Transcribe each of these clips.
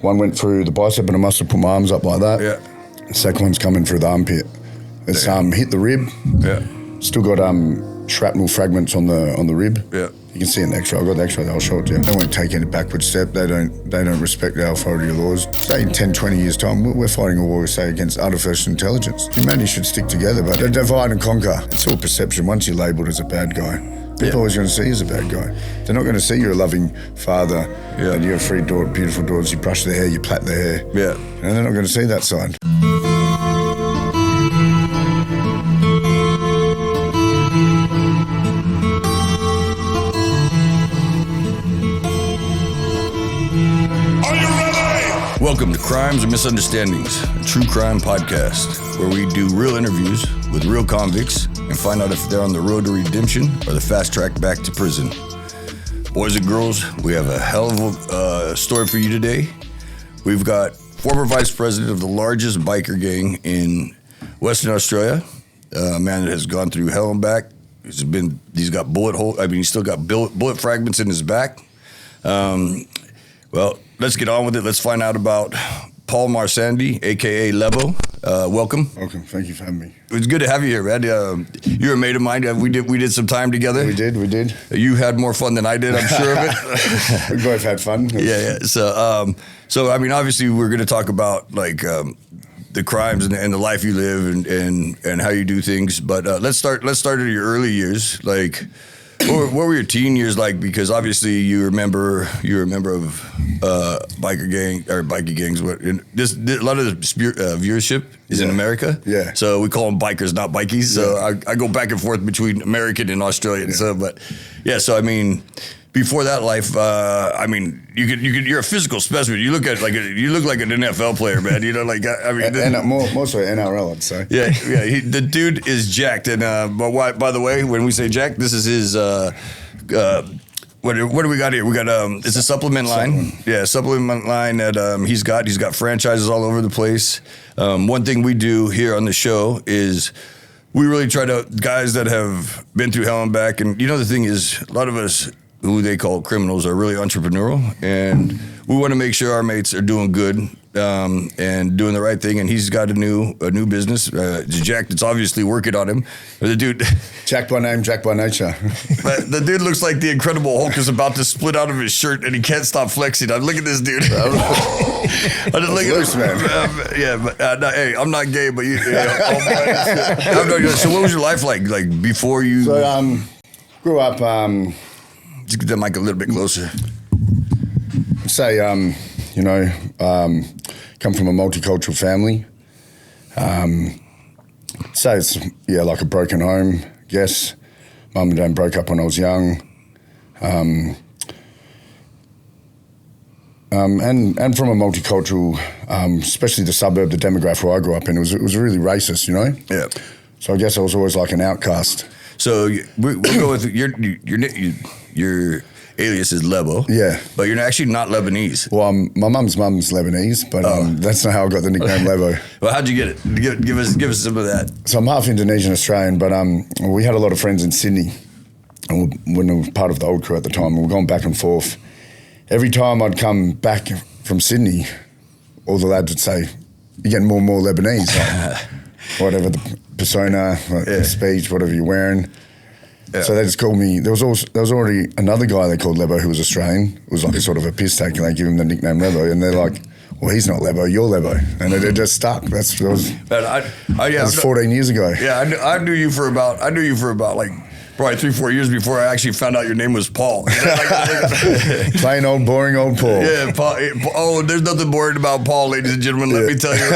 One went through the bicep and I must have put my arms up like that. Yeah. The second one's coming through the armpit. It's hit the rib. Yeah. Still got shrapnel fragments on the rib. Yeah. You can see an X-ray. I've got the X-ray. I'll show it to you. They won't take any backward step. They don't respect our authority laws. Say in 10, 20 years' time, we're fighting a war, say, against artificial intelligence. Humanity should stick together, but they divide and conquer. It's all perception. Once you're labelled as a bad guy, people are always going to see you as a bad guy. They're not going to see you're a loving father and you have 3 beautiful daughters. You brush their hair, you plait their hair. Yeah. And they're not going to see that side. Welcome to Crimes and Misunderstandings, a true crime podcast where we do real interviews with real convicts and find out if they're on the road to redemption or the fast track back to prison. Boys and girls, we have a hell of a story for you today. We've got former vice president of the largest biker gang in Western Australia, a man that has gone through hell and back. He's got he's still got bullet fragments in his back. Well, let's get on with it. Let's find out about Paul Marsandi, a.k.a. Lebo. Welcome. Welcome. Thank you for having me. It's good to have you here, man. You're a mate of mine. We did some time together. We did. You had more fun than I did, I'm sure of it. We both had fun. Yeah. So I mean, obviously, we're going to talk about the crimes and the life you live and how you do things. But let's start at your early years. Like, what were your teen years like? Because obviously you're a member of biker gangs. A lot of the viewership is in America. Yeah. So we call them bikers, not bikies. So I go back and forth between American and Australian. Yeah. So I mean, before that life, you're a physical specimen. You look like an NFL player, man. You know, more so NRL, I'd say. Yeah. The dude is jacked, and but by the way, when we say jacked, this is his. What do we got here? We got it's a supplement line. Yeah, supplement line that he's got. He's got franchises all over the place. One thing we do here on the show is we really try to guys that have been through hell and back, and you know the thing is a lot of us who they call criminals are really entrepreneurial, and we want to make sure our mates are doing good and doing the right thing. And he's got a new business. Jack, it's obviously working on him. The dude, Jack by name, Jack by nature. But the dude looks like the Incredible Hulk is about to split out of his shirt, and he can't stop flexing. I look at this dude. I just look at loose, man. Hey, I'm not gay, but so what was your life like before you? So grew up. Just get that mic a little bit closer. Say, come from a multicultural family. Say it's, like a broken home, I guess. Mum and Dad broke up when I was young. And from a multicultural, especially the suburb, the demographic where I grew up in, it was really racist, you know? Yeah. So I guess I was always like an outcast. So we'll go with your alias is Lebo. Yeah. But you're actually not Lebanese. Well, my mum's Lebanese, but that's not how I got the nickname Lebo. Well, how'd you get it? Give us some of that. So I'm half Indonesian Australian, but we had a lot of friends in Sydney, and when we were part of the old crew at the time, we were going back and forth. Every time I'd come back from Sydney, all the lads would say, "You're getting more and more Lebanese." Like, whatever the persona, the speech, whatever you're wearing. Yeah. So they just called me. There was already another guy they called Lebo who was Australian. It was like a sort of a piss take, and they give him the nickname Lebo, and they're like, "Well, he's not Lebo, you're Lebo," and it just stuck. That was 14 years ago. Yeah, I knew you for about like probably 3-4 years before I actually found out your name was Paul. Plain old boring old Paul. Yeah, Paul. Oh, there's nothing boring about Paul, ladies and gentlemen. Let me tell you.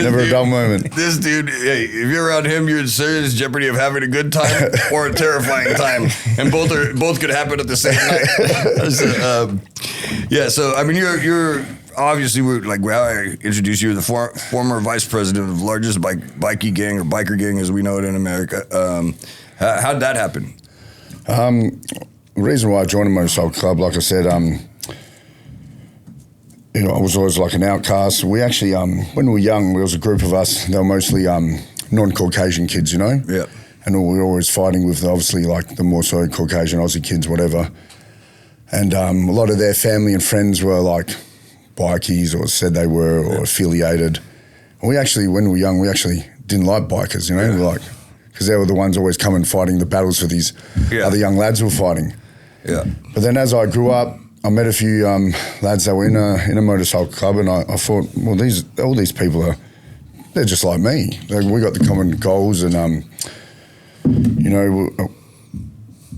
Never a dull moment. This dude, hey, if you're around him, you're in serious jeopardy of having a good time or a terrifying time, and both could happen at the same night. So I mean, you're obviously how I introduced you, the former vice president of the largest bikie gang or biker gang as we know it in America. How'd that happen? The reason why I joined the motorcycle club, like I said, I was always like an outcast. We actually, when we were young, there was a group of us. They were mostly non-Caucasian kids, you know. Yeah. And we were always fighting with obviously like the more so Caucasian Aussie kids, whatever. And a lot of their family and friends were like bikies or said they were or affiliated. And we actually, when we were young, we actually didn't like bikers, you know, like, because they were the ones always coming fighting the battles for these other young lads who were fighting. Yeah. But then as I grew up, I met a few lads that were in a motorcycle club, and I thought, well, all these people they're just like me. We got the common goals, and you know,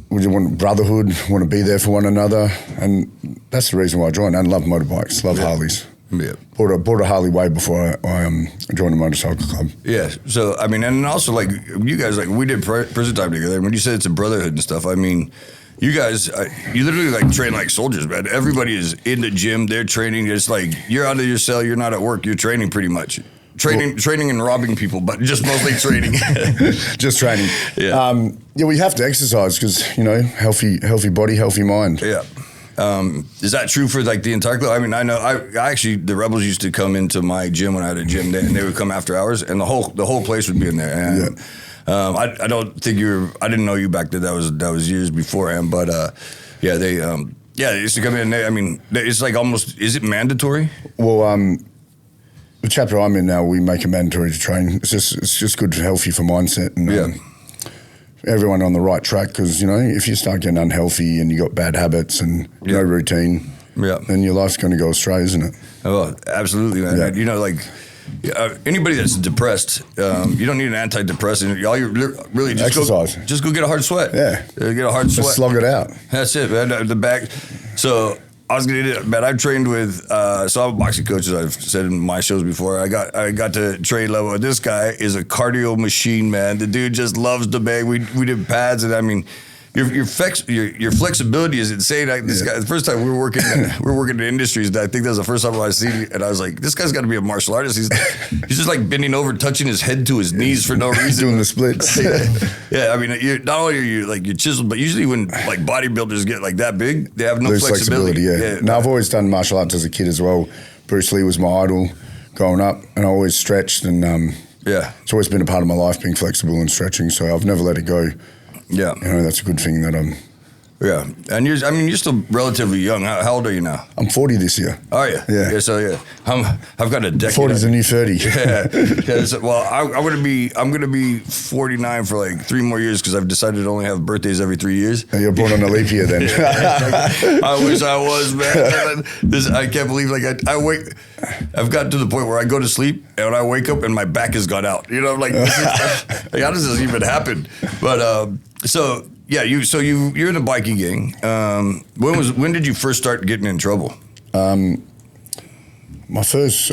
we want brotherhood, want to be there for one another, and that's the reason why I joined. I love motorbikes, love Harleys. Yeah. Bought a Harley way before I joined a motorcycle club. Yeah. So I mean, and also like you guys, like we did prison time together. And when you said it's a brotherhood and stuff, I mean, you guys, you literally like train like soldiers, man. Everybody is in the gym. They're training. It's like you're out of your cell. You're not at work. You're training pretty much. Training and robbing people, but just mostly training. Just training. Yeah. Yeah, we have to exercise because, you know, healthy body, healthy mind. Yeah. Is that true for like the entire club? I mean, I know I actually, the Rebels used to come into my gym when I had a gym, and they would come after hours, and the whole place would be in there. And, I don't think I didn't know you back then. That was years beforehand, but they used to come in. I mean, it's like almost, is it mandatory? Well, the chapter I'm in now, we make it mandatory to train. It's just good, healthy for mindset, and everyone on the right track. Because, you know, if you start getting unhealthy and you got bad habits and no routine, then your life's going to go astray, isn't it? Oh, absolutely, man. Yeah. You know, like anybody that's depressed, you don't need an antidepressant. All you really just exercise. Just go get a hard sweat. Yeah, get a hard sweat. Just slug it out. That's it, man. The back. So I was gonna do it, but I've trained with. So I'm a boxing coach, as I've said in my shows before. I got to train level. This guy is a cardio machine, man. The dude just loves to bang. We did pads, and I mean, your flexibility is insane. This guy. The first time we were working in industries, I think that was the first time I seen it, and I was like, this guy's got to be a martial artist. He's just like bending over, touching his head to his knees for no reason, doing the splits. Yeah, I mean, not only are you like you're chiseled, but usually when like bodybuilders get like that big, they have no flexibility. Yeah. No, I've always done martial arts as a kid as well. Bruce Lee was my idol growing up, and I always stretched, and it's always been a part of my life being flexible and stretching. So I've never let it go. Yeah, you know, that's a good thing that I'm. Yeah, and you're still relatively young. How old are you now? I'm 40 this year. Are you? Yeah. I've got a decade. 40 is a new 30. Yeah. So, well, I'm gonna be 49 for like 3 more years because I've decided to only have birthdays every 3 years. And you're born on a leap year then. I wish I was, man. I can't believe I've gotten to the point where I go to sleep and when I wake up and my back has gone out. You know, like how does this even happen? But so. Yeah, you're in a bikie gang. When did you first start getting in trouble? My first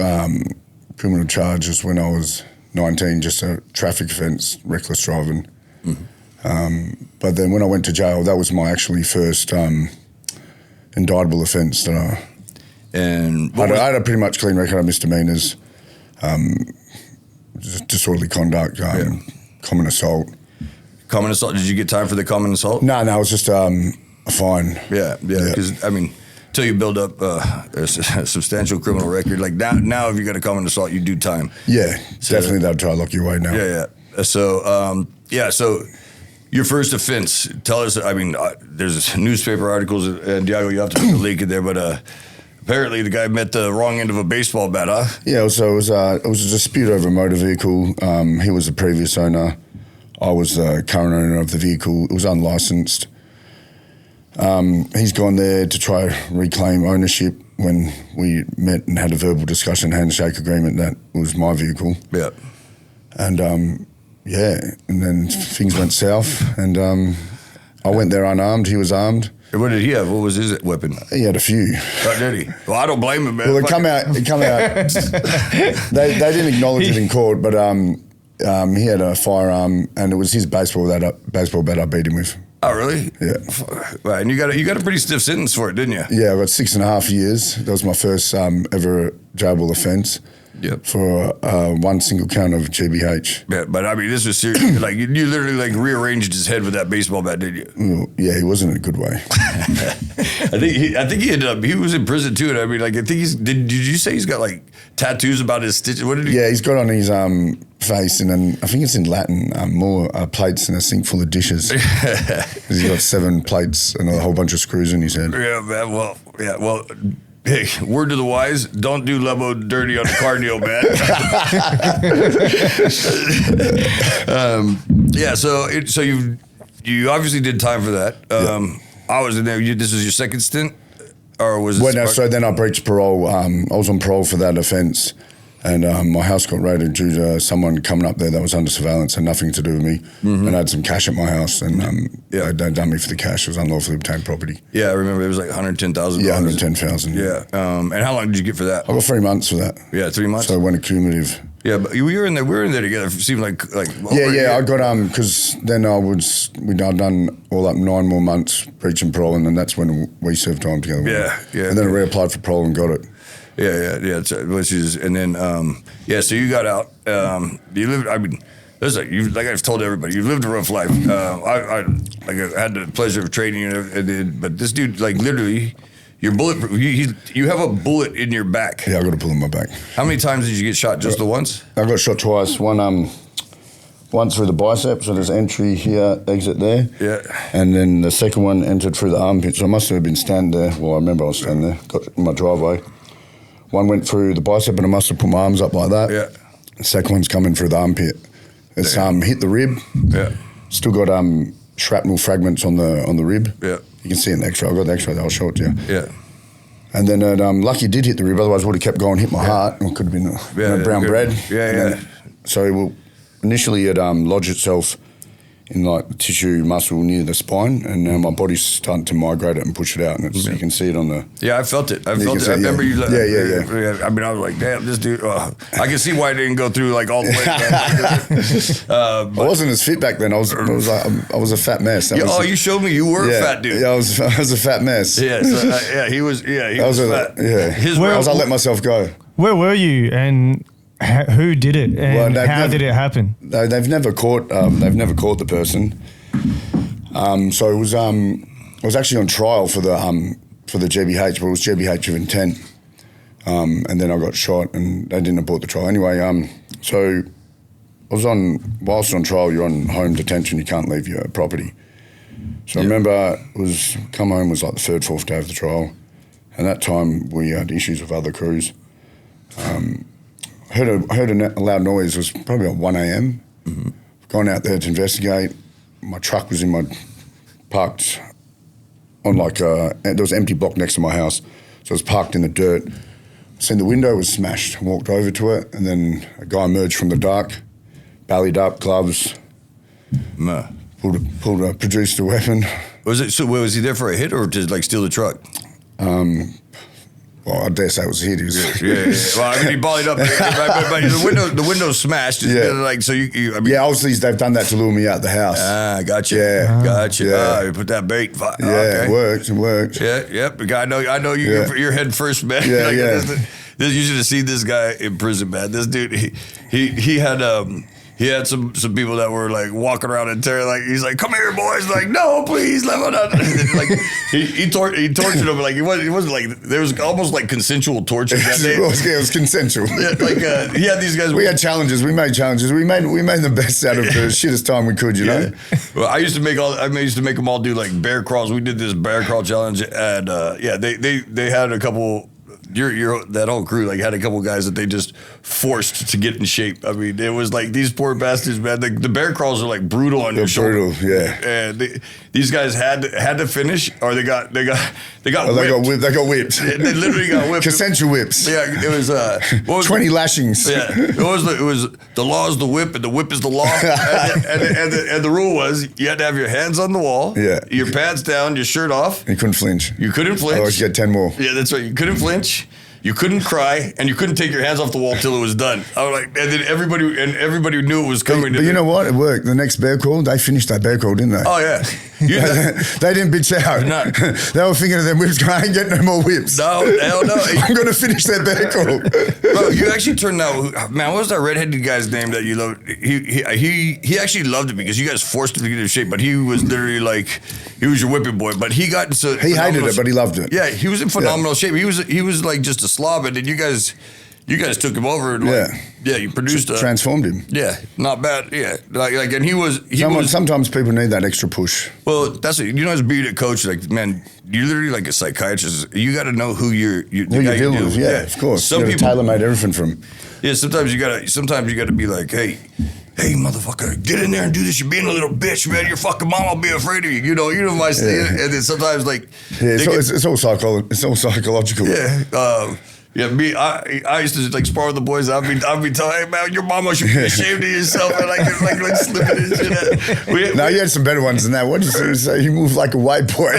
criminal charge was when I was 19, just a traffic offence, reckless driving. Mm-hmm. But then when I went to jail, that was my actually first indictable offence that I had a pretty much clean record of misdemeanors, disorderly conduct, common assault. Common assault? Did you get time for the common assault? No, it was just a fine. Yeah. Because I mean, until you build up a substantial criminal record, like now, if you got a common assault, you do time. Yeah, so, definitely they'll try to lock you away now. Yeah. So so your first offense. Tell us. I mean, there's newspaper articles, and Diego, you have to put the link in there, but. Apparently, the guy met the wrong end of a baseball bat, huh? Yeah. So it was a dispute over a motor vehicle. He was the previous owner. I was the current owner of the vehicle. It was unlicensed. He's gone there to try to reclaim ownership when we met and had a verbal discussion, handshake agreement that was my vehicle. Yeah. And and then things went south, and I went there unarmed. He was armed. What did he have? What was his weapon? He had a few. Oh, did he? Well, I don't blame him, man. Well, it come out. They didn't acknowledge it in court, but he had a firearm, and it was his baseball bat I beat him with. Oh, really? Yeah. Right, and you got a pretty stiff sentence for it, didn't you? Yeah, I got 6.5 years. That was my first ever jailable offence. Yep. For one single count of GBH. Yeah, but I mean, this was serious. Like you literally like rearranged his head with that baseball bat, did you? Well, yeah, he wasn't in a good way. I think he ended up. He was in prison too. And I mean, like I think he's. Did you say he's got like tattoos about his stitches? What did he? Yeah, he's got on his face, and then I think it's in Latin. More plates in a sink full of dishes. He's got 7 plates and a whole bunch of screws in his head. Yeah, man. Well, Hey, word to the wise, don't do Lebo dirty on the cardio, man. So you obviously did time for that. I was in there. This was your second stint, or was it? So then I breached parole. I was on parole for that offence, and my house got raided due to someone coming up there that was under surveillance, had nothing to do with me, and I had some cash at my house, and they'd done me for the cash. It was unlawfully obtained property. Yeah, I remember it was like $110,000. Yeah, 110,000. Yeah. And how long did you get for that? I got 3 months for that. Yeah, 3 months. So it went accumulative. Yeah, but we were in there together. It seemed like I got because then I'd done all up 9 more months breaching parole, and then that's when we served time together. Yeah. And then I reapplied for parole and got it. Yeah. Which is, and then so you got out. You lived. I mean, listen, like I've told everybody, you've lived a rough life. I had the pleasure of training you, but this dude, like literally. You're bulletproof. You have a bullet in your back. Yeah, I got a bullet in my back. How many times did you get shot? Just the once? I got shot twice. One through the bicep, so there's entry here, exit there. Yeah. And then the second one entered through the armpit. So I must have been standing there. Well, I remember I was standing there, got in my driveway. One went through the bicep, and I must have put my arms up like that. Yeah. The second one's coming through the armpit. It's hit the rib. Yeah. Still got shrapnel fragments on the rib. Yeah. You can see it in the X-ray. I got the X-ray that I'll show it to you. Yeah. And then lucky it did hit the rib, otherwise I would have kept going, hit my heart. It could have been brown bread. Yeah. So initially it lodged itself in like the tissue muscle near the spine, and now my body's starting to migrate it and push it out, and you can see it on the... Yeah, I felt it. I remember you... Yeah. I mean, I was like, damn, this dude... I can see why it didn't go through like all the way. I wasn't as fit back then. I was a fat mess. You showed me you were a fat dude. Yeah, I was a fat mess. Yeah, so, he was fat. I was like, let myself go. Where were you, and who did it, and how did it happen? They've never caught the person. So it was I was actually on trial for the GBH, but it was GBH of intent. And then I got shot, and they didn't abort the trial anyway. So whilst on trial, you're on home detention. You can't leave your property. So I remember come home was like the third, fourth day of the trial, and that time we had issues with other crews. Heard a loud noise. It was probably at 1 a.m. Gone out there to investigate. My truck was parked on there was an empty block next to my house, so it was parked in the dirt. Seen the window was smashed. Walked over to it, and then a guy emerged from the dark, bellied up, gloves, produced a weapon. Was he there for a hit or to like steal the truck? Well, I dare say it was a hit. Yeah. Well, I mean, he bollied up, but the window smashed. Obviously they've done that to lure me out the house. Gotcha. Yeah, gotcha. Yeah. You put that bait. Okay. It worked. Yeah, yep. I know you. Yeah. You're head first, man. Yeah, You should have seen this guy in prison, man. This dude, he had some people that were like walking around in terror. Like he's like, "Come here, boys!" Like, "No, please, let me not." Like he tortured them. Like he wasn't like there was almost like consensual torture. It was consensual. Yeah, he had these guys. We had challenges. We made challenges. We made the best out of the shittest time we could. You know. Well, I used to make them all do like bear crawls. We did this bear crawl challenge, and they had a couple. That whole crew like had a couple guys that they just forced to get in shape. I mean, it was like these poor bastards, man. The bear crawls are like brutal on your shoulder. Brutal, yeah. And these guys had to finish, or they got whipped. They got whipped. They literally got whipped. Consensual whips. Yeah, it was 20 lashings. Yeah, it was the law is the whip, and the whip is the law. and the rule was you had to have your hands on the wall. Yeah. Your pants down, your shirt off. You couldn't flinch. Otherwise you get 10 more. Yeah, that's right. You couldn't flinch. You couldn't cry, and you couldn't take your hands off the wall till it was done. I was like, and then everybody knew it was coming. But you know what? It worked. The next bear crawl, they finished that bear crawl, didn't they? Oh yeah, they didn't bitch out. No. They were thinking of them whips. I ain't getting no more whips. No, hell no. I'm going to finish that bear crawl. Bro, you actually turned out. Man, what was that redheaded guy's name that you loved? He actually loved it because you guys forced him to get in shape, but he was literally like he was your whipping boy. But he got into he hated it, but he loved it. Yeah, he was in phenomenal shape. He was like just a slob, and then you guys you guys took him over and you produced transformed him. Yeah, not bad. Yeah, like, and he was. Sometimes people need that extra push. Well, that's it. You know, as being a coach, like, man, you're literally like a psychiatrist. You got to know who you're dealing with. Yeah, of course. Some people tailor-made everything from. Yeah, sometimes you gotta be like, hey, motherfucker, get in there and do this. You're being a little bitch, man. Your fucking mom will be afraid of you. You know my style. And then sometimes like, it's all psychological. Yeah. Yeah, I used to like spar with the boys. I'd be telling, hey man, your mama should be ashamed of yourself. And like slipping and shit. Now you had some better ones than that. What did you say? You move like a white boy.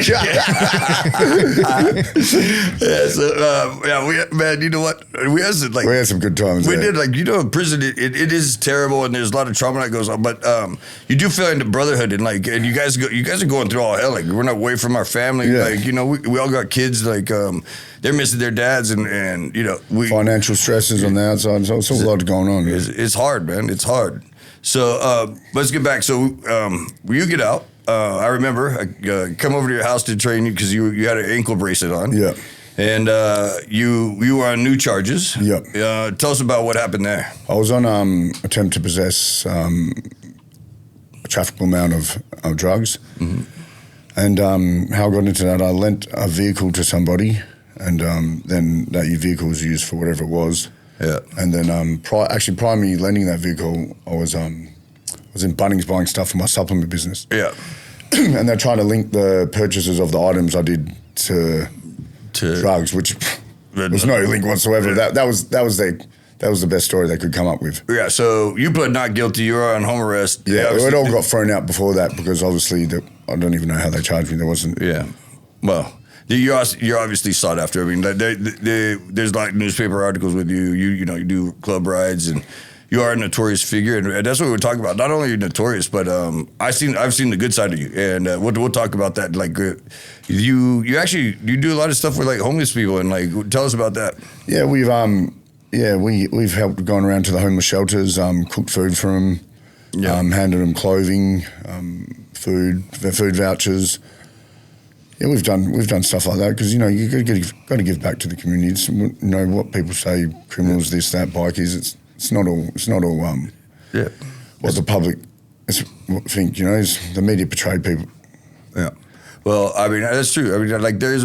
Man, you know what? We had some good times. We did, like, you know, prison. It is terrible, and there's a lot of trauma that goes on. But you do feel into brotherhood, and like, and you guys are going through all hell. Like, we're not away from our family. Yeah. Like, you know, we all got kids. Like, they're missing their dads, and you know, financial stresses on the outside. So it's a lot going on. It's hard, man. It's hard. So let's get back. So you get out. I remember I come over to your house to train you because you had an ankle bracelet on. Yeah. And you were on new charges. Yeah. Tell us about what happened there. I was on attempt to possess a trafficable amount of drugs. Mm-hmm. And how I got into that, I lent a vehicle to somebody. And then that vehicle was used for whatever it was. Yeah. And then prior to me lending that vehicle, I was in Bunnings buying stuff for my supplement business. Yeah. And they're trying to link the purchases of the items I did to drugs, which was no link whatsoever. Yeah. That was the best story they could come up with. Yeah. So you pled not guilty. You were on home arrest. Yeah. It all got thrown out before that because obviously I don't even know how they charged me. There wasn't. Yeah. Well. You're obviously sought after. I mean, there's like newspaper articles with you. You know, you do club rides, and you are a notorious figure, and that's what we're talking about. Not only are you notorious, but I've seen the good side of you, and we'll talk about that. Like, you do a lot of stuff with like homeless people, and like, tell us about that. Yeah, we've helped gone around to the homeless shelters, cooked food for them, handed them clothing, food vouchers. Yeah, we've done stuff like that because you know you got to give back to the community. It's, you know what people say, criminals, this, that, bikies. It's not all. What the public think. You know, is the media portrayed people. Yeah. Well, I mean that's true. I mean, like do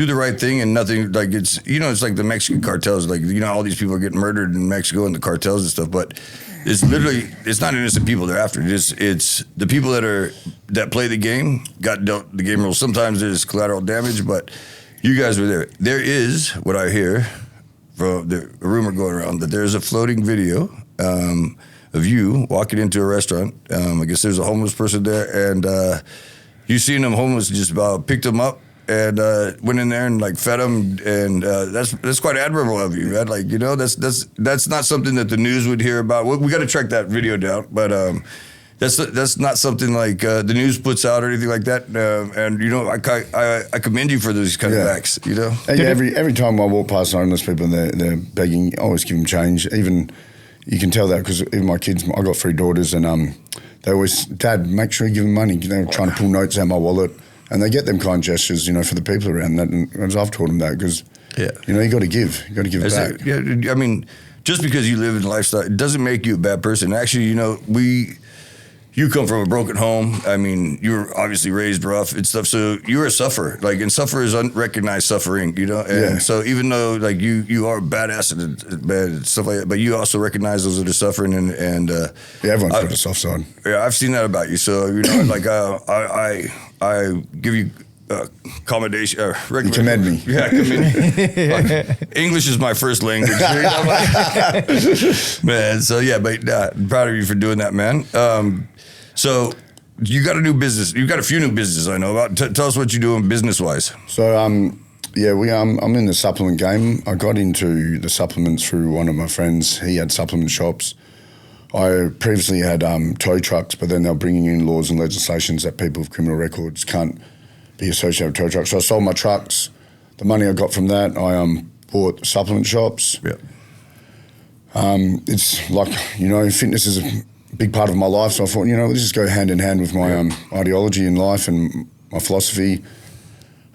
the right thing and nothing. Like it's like the Mexican cartels. Like you know, all these people are getting murdered in Mexico and the cartels and stuff, but. It's not innocent people they're after. It's the people that play the game, got dealt the game rules. Sometimes there's collateral damage, but you guys were there. There is what I hear from the rumor going around that there's a floating video of you walking into a restaurant. I guess there's a homeless person there, and you seen them homeless, just about picked them up. And went in there and like fed them, and that's quite admirable of you, man. Like, you know, that's not something that the news would hear about. We got to track that video down, but that's not something like the news puts out or anything like that. And you know, I commend you for those kind of acts. You know, and every time I walk past homeless people, they're begging. I always give them change. Even you can tell that because even my kids. I got 3 daughters, and they always, Dad, make sure you give them money. You know, trying to pull notes out of my wallet. And they get them kind gestures, you know, for the people around that. And I've taught them that because, you know, you got to give. You got to give it back. Yeah, I mean, just because you live in a lifestyle, it doesn't make you a bad person. Actually, you know, you come from a broken home. I mean, you were obviously raised rough and stuff. So you're a sufferer. Like, and suffer is unrecognized suffering, you know? And so even though, like, you are badass and bad and stuff like that, but you also recognize those that are suffering and everyone's got a soft side. Yeah, I've seen that about you. So, you know, like, I give you commendation. You commend me. Yeah, commend you. English is my first language. Man, so yeah, but I'm proud of you for doing that, man. So you got a new business. You got a few new businesses I know about. Tell us what you're doing business-wise. So, I'm in the supplement game. I got into the supplements through one of my friends. He had supplement shops. I previously had tow trucks, but then they're bringing in laws and legislations that people with criminal records can't be associated with tow trucks. So I sold my trucks. The money I got from that, I bought supplement shops. Yeah. It's like, you know, fitness is a big part of my life. So I thought, you know, let's just go hand in hand with my ideology in life and my philosophy.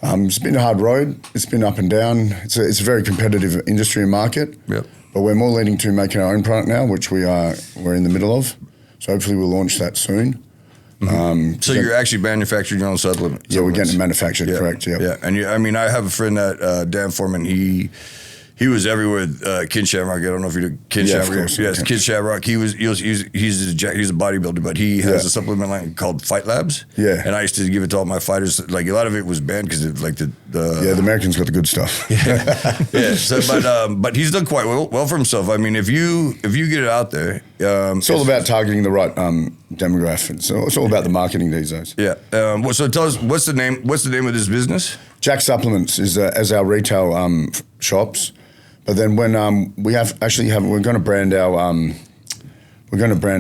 It's been a hard road. It's been up and down. It's a very competitive industry and market. Yep. But we're more leaning to making our own product now, which we're in the middle of. So hopefully we'll launch that soon. So you're actually manufacturing your own supplement? Yeah, we're getting it manufactured, correct, yeah. Yeah, and I have a friend that, Dan Foreman, he was everywhere with Ken Shamrock. I don't know if you know Ken Shamrock. Of course, yes, Ken Shamrock. He's a bodybuilder, but he has a supplement line called Fight Labs. Yeah. And I used to give it to all my fighters. Like a lot of it was banned because the Americans got the good stuff. Yeah. So, but he's done quite well for himself. I mean, if you get it out there, it's all about targeting the right demographic. So it's all about the marketing these days. Yeah. So tell us what's the name of this business? Jack Supplements is as our retail shops. But then when we're going to brand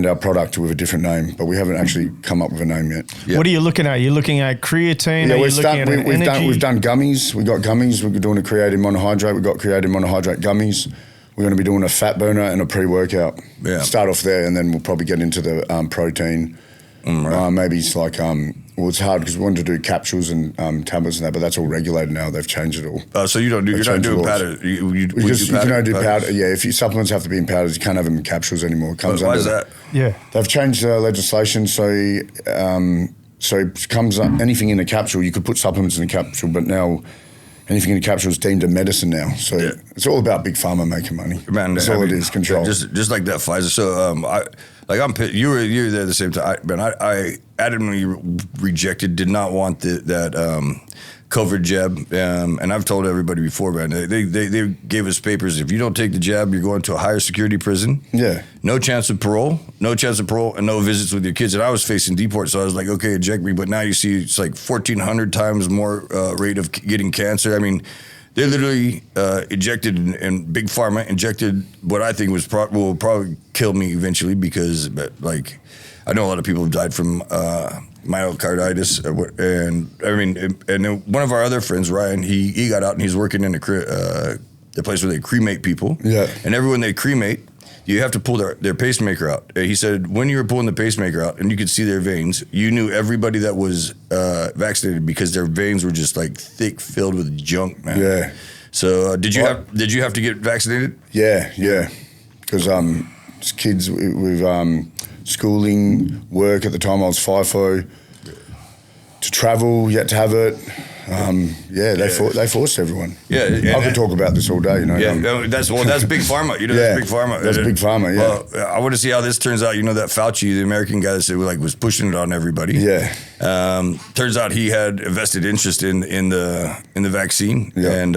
our product with a different name, but we haven't actually come up with a name yet. Yeah. What are you looking at? You're looking at creatine. Yeah, we've done gummies. We got gummies. We're doing a creatine monohydrate. We got creatine monohydrate gummies. We're going to be doing a fat burner and a pre-workout. Yeah. Start off there, and then we'll probably get into the protein. Right. Maybe it's like it's hard because we wanted to do capsules and tablets and that, but that's all regulated now. They've changed it all. So you're not doing powder. You can only do powder. Yeah, if your supplements have to be in powders, you can't have them in capsules anymore. It comes why is that? Yeah, they've changed legislation, so it comes up anything in a capsule. You could put supplements in a capsule, but now anything in a capsule is deemed a medicine now. So it's all about big pharma making money. Man, that's all it is. Control. Just like that Pfizer. So I'm pissed. You were there at the same time. I adamantly rejected. Did not want that COVID jab. And I've told everybody before, man. They gave us papers. If you don't take the jab, you're going to a higher security prison. Yeah. No chance of parole, and no visits with your kids. And I was facing deport, so I was like, okay, eject me. But now you see it's like 1,400 times more rate of getting cancer. I mean, they literally ejected, and Big Pharma injected what I think will probably kill me eventually because, like, I know a lot of people have died from myocarditis, and I mean, and then one of our other friends, Ryan, he got out and he's working in the place where they cremate people. Yeah. And everyone they cremate, you have to pull their pacemaker out. He said when you were pulling the pacemaker out and you could see their veins, you knew everybody that was vaccinated because their veins were just like thick, filled with junk, man. Yeah. So did you have to get vaccinated? Yeah. Because as kids with schooling, work at the time I was FIFO, to travel, you had to have it. They forced everyone. Yeah, I could talk about this all day, you know. Yeah, that's Big Pharma. You know, that's Big Pharma. That's Big Pharma. Yeah. Well, I want to see how this turns out. You know that Fauci, the American guy that said was pushing it on everybody. Yeah. Turns out he had a vested interest in the vaccine, and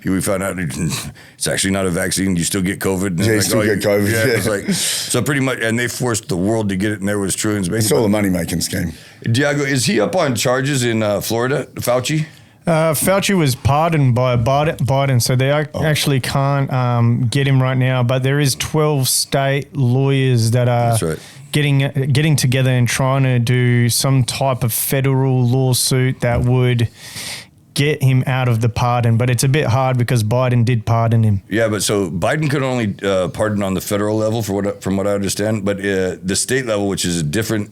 we found out it's actually not a vaccine. You still get COVID. Yeah, you still get COVID. Yeah. It's like, so pretty much, and they forced the world to get it, and there was trillions. It's all a money making scheme. Diago, is he up on charges in Florida, Fauci? Fauci was pardoned by Biden, so they actually can't get him right now. But there is 12 state lawyers that are getting together and trying to do some type of federal lawsuit that would get him out of the pardon. But it's a bit hard because Biden did pardon him. Yeah, but so Biden could only pardon on the federal level, from what I understand. But the state level, which is a different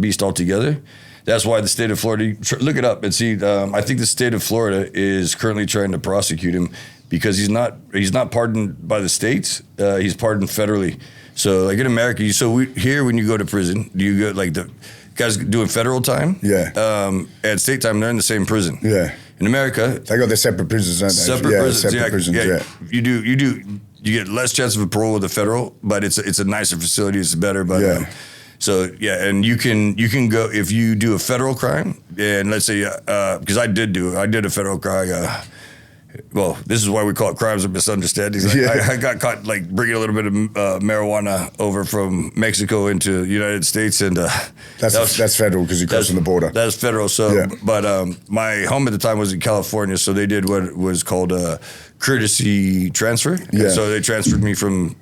beast altogether. That's why the state of Florida, look it up and see. I think the state of Florida is currently trying to prosecute him because he's not pardoned by the states. He's pardoned federally. So like in America, here when you go to prison, do you go like the guys doing federal time? Yeah. At state time, they're in the same prison. Yeah. In America, they got their separate prisons, don't they? Separate prisons. Yeah. You get less chance of a parole with the federal, but it's a nicer facility. It's better, but. Yeah. And you can go if you do a federal crime, and let's say because I did a federal crime. Well, this is why we call it crimes of misunderstandings. I got caught like bringing a little bit of marijuana over from Mexico into the United States, and that's federal because you're crossing the border. That's federal. So, but my home at the time was in California, so they did what was called a courtesy transfer. Yeah. So they transferred me from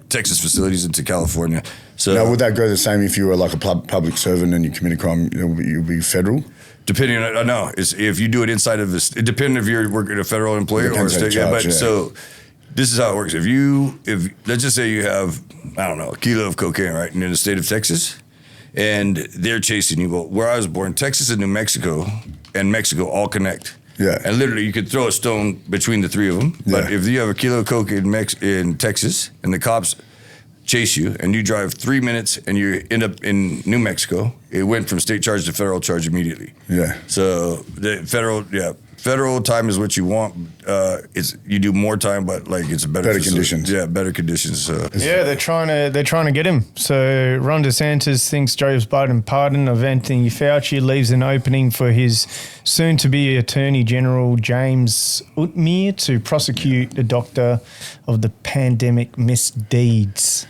Texas facilities into California. So now, would that go the same if you were like a public servant and you commit a crime? You'll be federal. Depending on, no, if you do it inside of this, it depends if you're working at a federal employer or a state. So this is how it works. If let's just say you have, I don't know, a kilo of cocaine, right, and in the state of Texas, and they're chasing you. Well, where I was born, Texas and New Mexico and Mexico all connect. Yeah. And literally, you could throw a stone between the three of them. But if you have a kilo of coke in Texas and the cops chase you and you drive 3 minutes and you end up in New Mexico, it went from state charge to federal charge immediately. Yeah. So the federal time is what you want. It's you do more time, but like it's better conditions. Yeah, better conditions. So. Yeah, they're trying to get him. So Ron DeSantis thinks Joe Biden pardon of Anthony Fauci leaves an opening for his soon-to-be Attorney General James Utmir to prosecute the doctor of the pandemic misdeeds.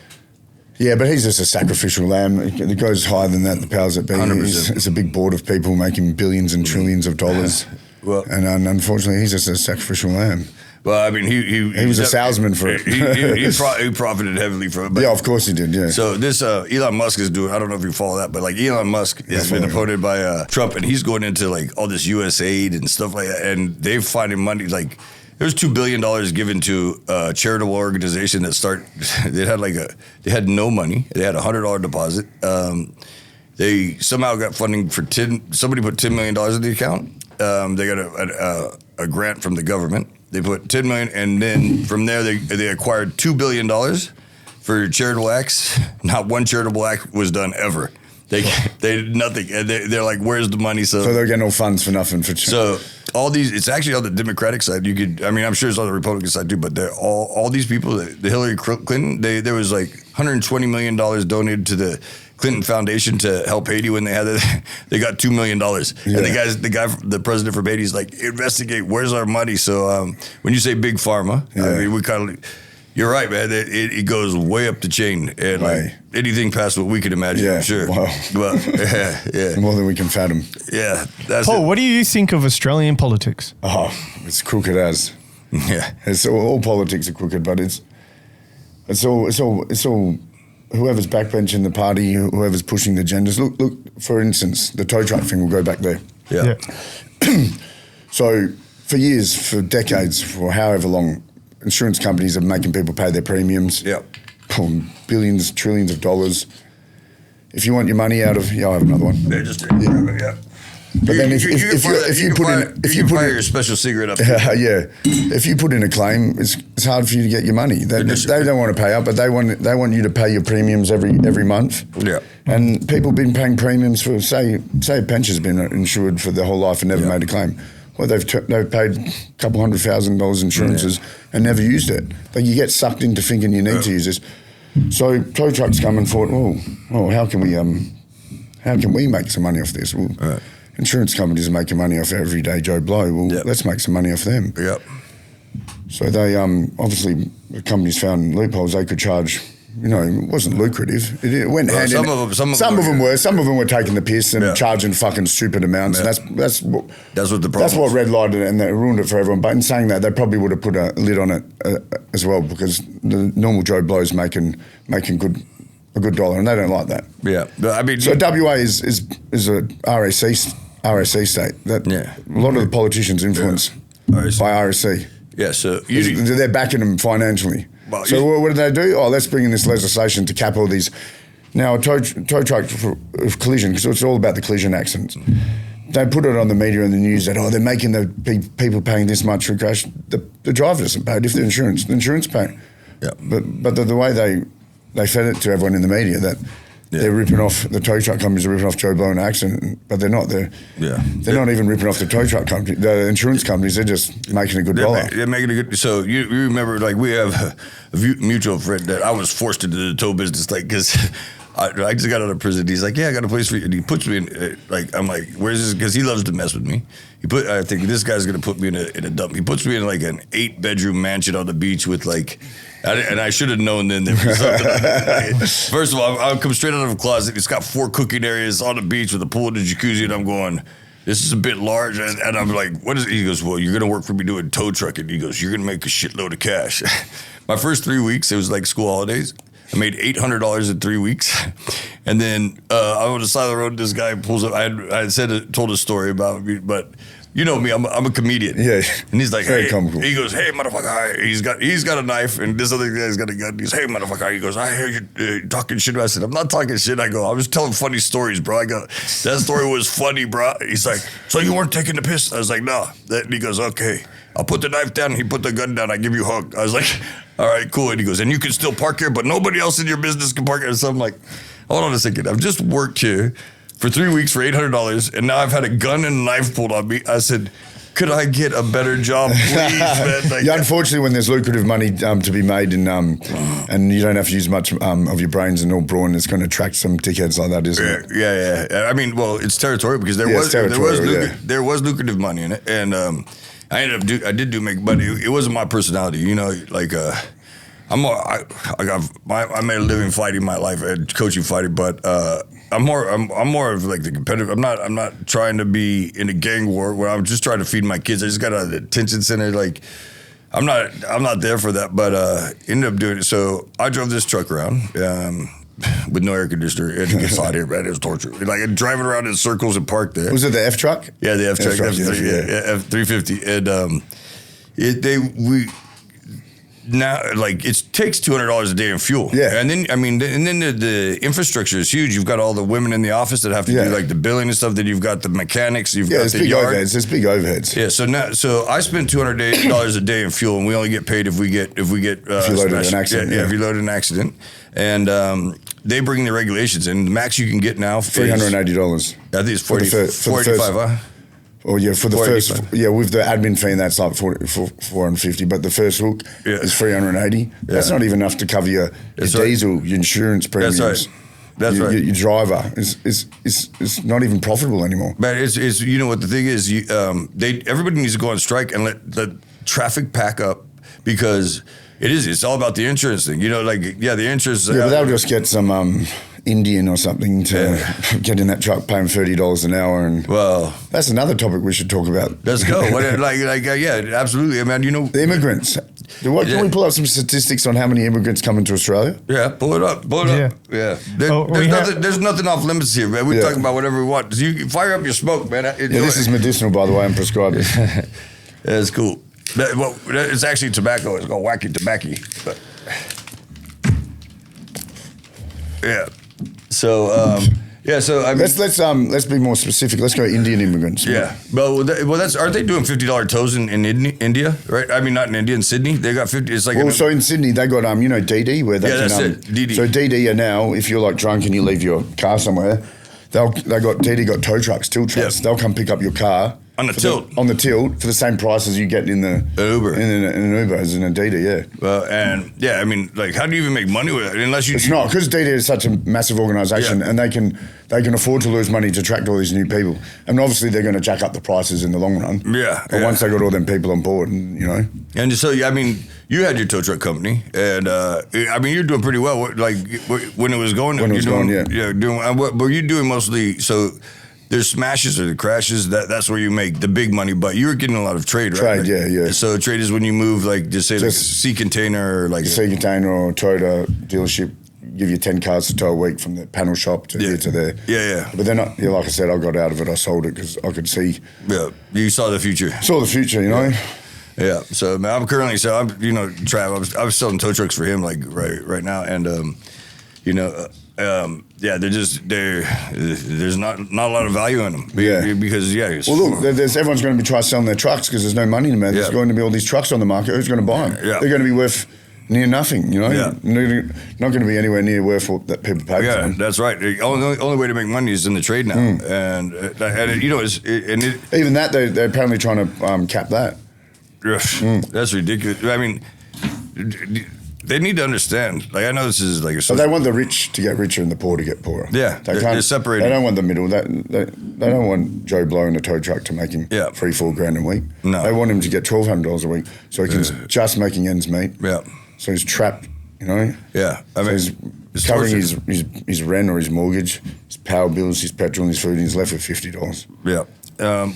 Yeah, but he's just a sacrificial lamb. It goes higher than that, the powers that be. 100%. It's a big board of people making billions and trillions of dollars. Well, and unfortunately, he's just a sacrificial lamb. Well, I mean, he was a salesman for it. he profited heavily from it. But yeah, of course he did, yeah. So this Elon Musk is doing, I don't know if you follow that, but like Elon Musk has been appointed by Trump, and he's going into like all this U.S. aid and stuff like that, and they're finding money like, there's $2 billion given to a charitable organization that they had no money. They had a $100 deposit. They somehow got funding for somebody put $10 million in the account. They got a grant from the government. They put $10 million, and then from there they acquired $2 billion for charitable acts. Not one charitable act was done ever. They did nothing, and they're like, "Where's the money?" So they're getting all funds for nothing for. So all these, it's actually on the Democratic side. I'm sure it's on the Republican side too. But all these people, the Hillary Clinton, there was like $120 million donated to the Clinton Foundation to help Haiti when they had it. They got $2 million, and the president from Haiti is like, investigate. Where's our money? So when you say big pharma, I mean, we kind of. You're right, man. It goes way up the chain, and like anything past what we could imagine. I'm sure. Wow. Well, yeah, more than we can fathom. Yeah, that's Paul, what do you think of Australian politics? Oh, it's crooked as. Yeah, it's all politics are crooked, but it's all whoever's backbenching the party, whoever's pushing the agendas. Look. For instance, the tow truck thing. We'll go back there. Yeah. So for years, for decades, for however long, insurance companies are making people pay their premiums. Yeah. Billions, trillions of dollars. If you want your money out of, I'll have another one. Yeah. But then if you put in your special cigarette up. If you put in a claim, it's hard for you to get your money. They don't want to pay up, but they want you to pay your premiums every month. Yeah. And people have been paying premiums for say a pensioner's been insured for their whole life and never made a claim. Well, they've paid a couple $100,000 insurances and never used it. But you get sucked into thinking you need to use this. So tow trucks come and thought, how can we make some money off this? Well, insurance companies are making money off everyday Joe Blow. Well, let's make some money off them. Yep. So they obviously the companies found loopholes. They could charge. It wasn't lucrative. It went hand in hand. Some of them were taking the piss and charging fucking stupid amounts. Yeah. And that's what the problem. That's what red lighted and they ruined it for everyone. But in saying that, they probably would have put a lid on it as well, because the normal Joe Blow's making a good dollar, and they don't like that. Yeah, I mean, so WA is a RSC state. That a lot of the politicians influenced by RSC. Yeah, so they're backing them financially. Well, so what do they do? Oh, let's bring in this legislation to cap all these. Now, a tow truck for collision, because it's all about the collision accidents. They put it on the media and the news that, they're making the people paying this much for a crash. The driver doesn't pay it if the insurance pay. Yeah. But the way they fed it to everyone in the media that they're ripping off, the tow truck companies are ripping off Joe Blow in an accident, but they're not. They're not even ripping off the tow truck company, the insurance companies. They're just making a good dollar. They're making a good. So you remember, like, we have a mutual friend that I was forced into the tow business, like, because I just got out of prison. He's like, I got a place for you. And he puts me in, I'm like, where's this? Because he loves to mess with me. I think this guy's going to put me in a dump. He puts me in like an 8-bedroom mansion on the beach with like, and I should have known then there was something. Like, first of all, I come straight out of a closet. It's got 4 cooking areas on the beach with a pool and a jacuzzi, and I'm going, this is a bit large. And I'm like, what is it? He goes, well, you're going to work for me doing tow trucking. He goes, you're going to make a shitload of cash. My first 3 weeks, it was like school holidays. I made $800 in 3 weeks. And then I'm on the side of the road, this guy pulls up. I had told a story about me, but you know me, I'm a comedian. Yeah. And he's like, Very hey, comical. he goes, hey, motherfucker. He's got a knife, and this other guy's got a gun. He's, hey, motherfucker. He goes, I hear you talking shit. I said, I'm not talking shit. I go, I was telling funny stories, bro. I go, that story was funny, bro. He's like, so you weren't taking the piss? I was like, no. And he goes, okay. I'll put the knife down. He put the gun down. I give you a hug. I was like, all right, cool. And he goes, and you can still park here, but nobody else in your business can park here. So I'm like, hold on a second. I've just worked here for 3 weeks for $800, and now I've had a gun and a knife pulled on me. I said, could I get a better job, please, man? Like, yeah, unfortunately, when there's lucrative money to be made and you don't have to use much of your brains and all brawn, it's going to attract some dickheads like that, isn't it? Yeah. I mean, well, it's territorial because there was lucrative money in it, and I did make money. It wasn't my personality, you know, like I made a living fighting my life and coaching fighting, but I'm more of like the competitive. I'm not trying to be in a gang war where I'm just trying to feed my kids. I just got out of the detention center. Like I'm not there for that, but ended up doing it. So I drove this truck around with no air conditioner, and it gets hot here, man. It was torture. Like driving around in circles and parked there. Was it the F truck? Yeah, the F truck, F350, and now, like, it takes $200 a day in fuel. Yeah. And then, I mean, the infrastructure is huge. You've got all the women in the office that have to do, like, the billing and stuff. Then you've got the mechanics. You've got the yard. There's big overheads. Yeah, so I spend $200 a day in fuel, and we only get paid if we get if you load an accident. Yeah, if you load an accident. And they bring the regulations, and the max you can get now is $380. I think it's 45, huh? Oh yeah, for the first, with the admin fee, that's like 450. But the first hook is 380. Yeah. That's not even enough to cover your diesel, your insurance premiums. That's right. Your driver is not even profitable anymore. But it's you know what the thing is, everybody needs to go on strike and let the traffic pack up because it's all about the insurance thing. You know, like the insurance. Yeah, but they'll just get some Indian or something to get in that truck paying $30 an hour, and that's another topic we should talk about. Let's go. Yeah, absolutely. I mean, you know, the immigrants. Can we pull up some statistics on how many immigrants come into Australia? Yeah, pull it up. Yeah. There's nothing off limits here, man. We're talking about whatever we want. You fire up your smoke, man. This is medicinal, by the way. I'm prescribed it. That's cool. It's actually tobacco. It's called wacky tobacco. But yeah. So So I mean, let's be more specific. Let's go Indian immigrants. Yeah. Aren't they doing $50 toes in India? Right. I mean, not in India, in Sydney. They got 50. It's like so in Sydney they got DD where they that's it. DD. So DD are now, if you're like drunk and you leave your car somewhere, DD got tow trucks, tilt trucks. Yep. They'll come pick up your car. On the tilt for the same price as you get in the Uber. In an Uber as in a DD, yeah. Well, I mean, like, how do you even make money with it unless you? It's not because DD is such a massive organisation, and they can afford to lose money to attract all these new people, and obviously they're going to jack up the prices in the long run. Yeah. But once they got all them people on board, And so I mean, you had your tow truck company, and I mean, you're doing pretty well. Like when it was going, were you doing mostly so? There's smashes or the crashes. That's where you make the big money. But you were getting a lot of trade, right? Trade, yeah. So trade is when you move, like, just say, like, sea container or like sea container or Toyota dealership. Give you 10 cars to tow a week from the panel shop to here to there. Yeah. But then, like I said, I got out of it. I sold it because I could see. Yeah, you saw the future. Saw the future, Yeah. So I'm currently Trav. I was selling tow trucks for him, like right now, and there's not a lot of value in them. Because look, everyone's going to be trying selling their trucks because there's no money in them. There's going to be all these trucks on the market. Who's going to buy them? Yeah. They're going to be worth near nothing. Not going to be anywhere near worth what that people pay for them. That's right. The only way to make money is in the trade now, and even that they're apparently trying to cap that. That's ridiculous. I mean. They need to understand. Like, I know this is like a. But they want the rich to get richer and the poor to get poorer. Yeah, they're separated. They don't want the middle. They don't want Joe Blow in a tow truck to make him $3,000-4,000 a week. No, they want him to get $1,200 a week so he can just making ends meet. Yeah, so he's trapped. Yeah, I mean, he's covering his rent or his mortgage, his power bills, his petrol, and his food, and he's left with $50. Yeah.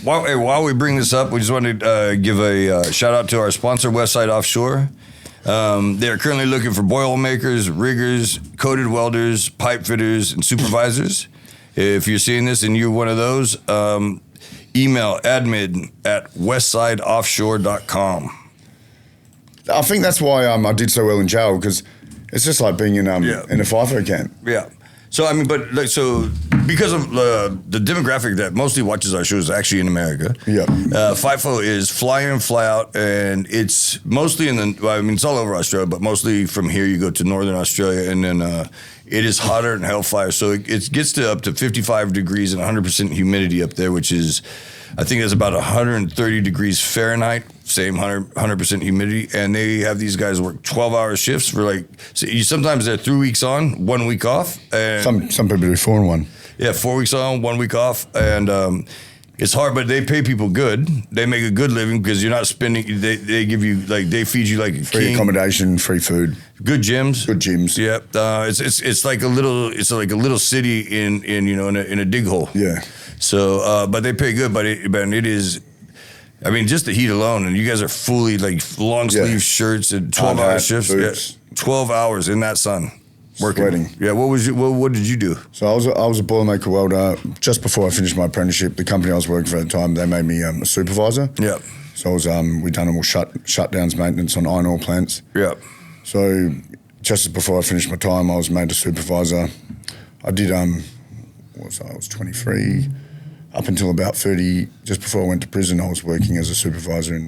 While we bring this up, we just wanted to give a shout out to our sponsor, Westside Offshore. They're currently looking for boil makers, riggers, coated welders, pipe fitters, and supervisors. If you're seeing this and you're one of those, email admin@westsideoffshore.com. I think that's why I did so well in jail, because it's just like being in a FIFO camp. Yeah. So, I mean, but like, so because of the demographic that mostly watches our shows actually in America, FIFO is fly in, fly out, and it's mostly it's all over Australia, but mostly from here you go to Northern Australia, and then it is hotter than hellfire. So it gets to up to 55 degrees and 100% humidity up there, which is, I think it's about 130 degrees Fahrenheit, same 100% humidity. And they have these guys work 12-hour shifts for sometimes they're 3 weeks on, 1 week off. And some people do 4 and 1. Yeah, 4 weeks on, 1 week off. And it's hard, but they pay people good. They make a good living because you're not spending, they give you, they feed you like a free king. Accommodation, free food. Good gyms. Yep. It's like a little city in a dig hole. Yeah. So, but they pay good, but it is, I mean, just the heat alone, and you guys are fully long sleeve shirts and 12-hour shifts. Boots. 12 hours in that sun. Working. Sweating. Yeah, what did you do? So I was a boilermaker welder. Just before I finished my apprenticeship, the company I was working for at the time, they made me a supervisor. Yeah. So I was we done all shutdowns, maintenance on iron ore plants. Yeah. So just before I finished my time, I was made a supervisor. I did I was 23. Up until about 30, just before I went to prison, I was working as a supervisor in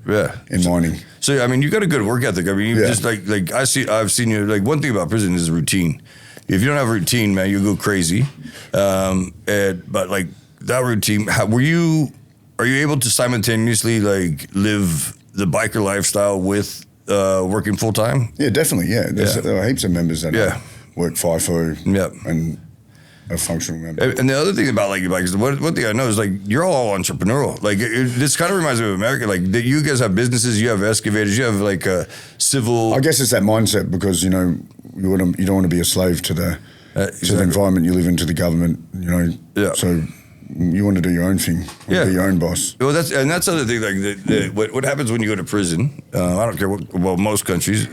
mining. So I mean, you got a good work ethic. I mean, you just I've seen you. Like, one thing about prison is routine. If you don't have a routine, man, you'll go crazy. But like that routine, are you able to simultaneously live the biker lifestyle with working full time? Yeah, definitely. Yeah, there are heaps of members that work FIFO. And a functional member. And the other thing about bikers, one thing I know is you're all entrepreneurial. This kind of reminds me of America. That you guys have businesses, you have excavators, you have a civil. I guess it's that mindset because you don't want to be a slave to the environment you live in, to the government. So you want to do your own thing. Be your own boss. Well, that's the other thing. What happens when you go to prison? I don't care. Most countries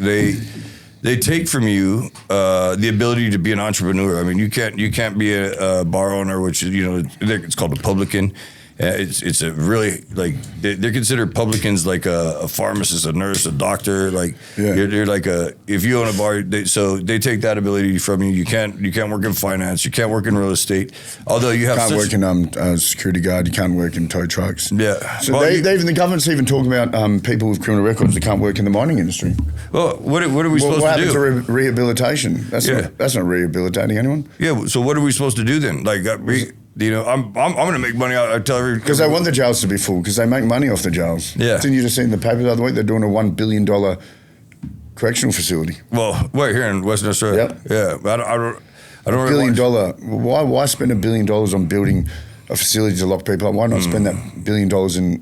they take from you the ability to be an entrepreneur. I mean, you can't be a bar owner, which is it's called a publican. It's a really they're considered publicans, like a pharmacist, a nurse, a doctor. You're like if you own a bar, they take that ability from you. You can't work in finance. You can't work in real estate. Although you can't work in security guard. You can't work in tow trucks. Yeah. So the government's even talking about people with criminal records that can't work in the mining industry. Well, what are we supposed to do? What happens to rehabilitation? That's not rehabilitating anyone. Yeah. So what are we supposed to do then? I'm going to make money out. I tell every because they want the jails to be full because they make money off the jails. Yeah. Didn't you just see in the paper the other week they're doing a $1 billion correctional facility? Well, right here in Western Australia. Yep. Yeah. I don't $1 billion. Why spend $1 billion on building a facility to lock people up? Why not spend that $1 billion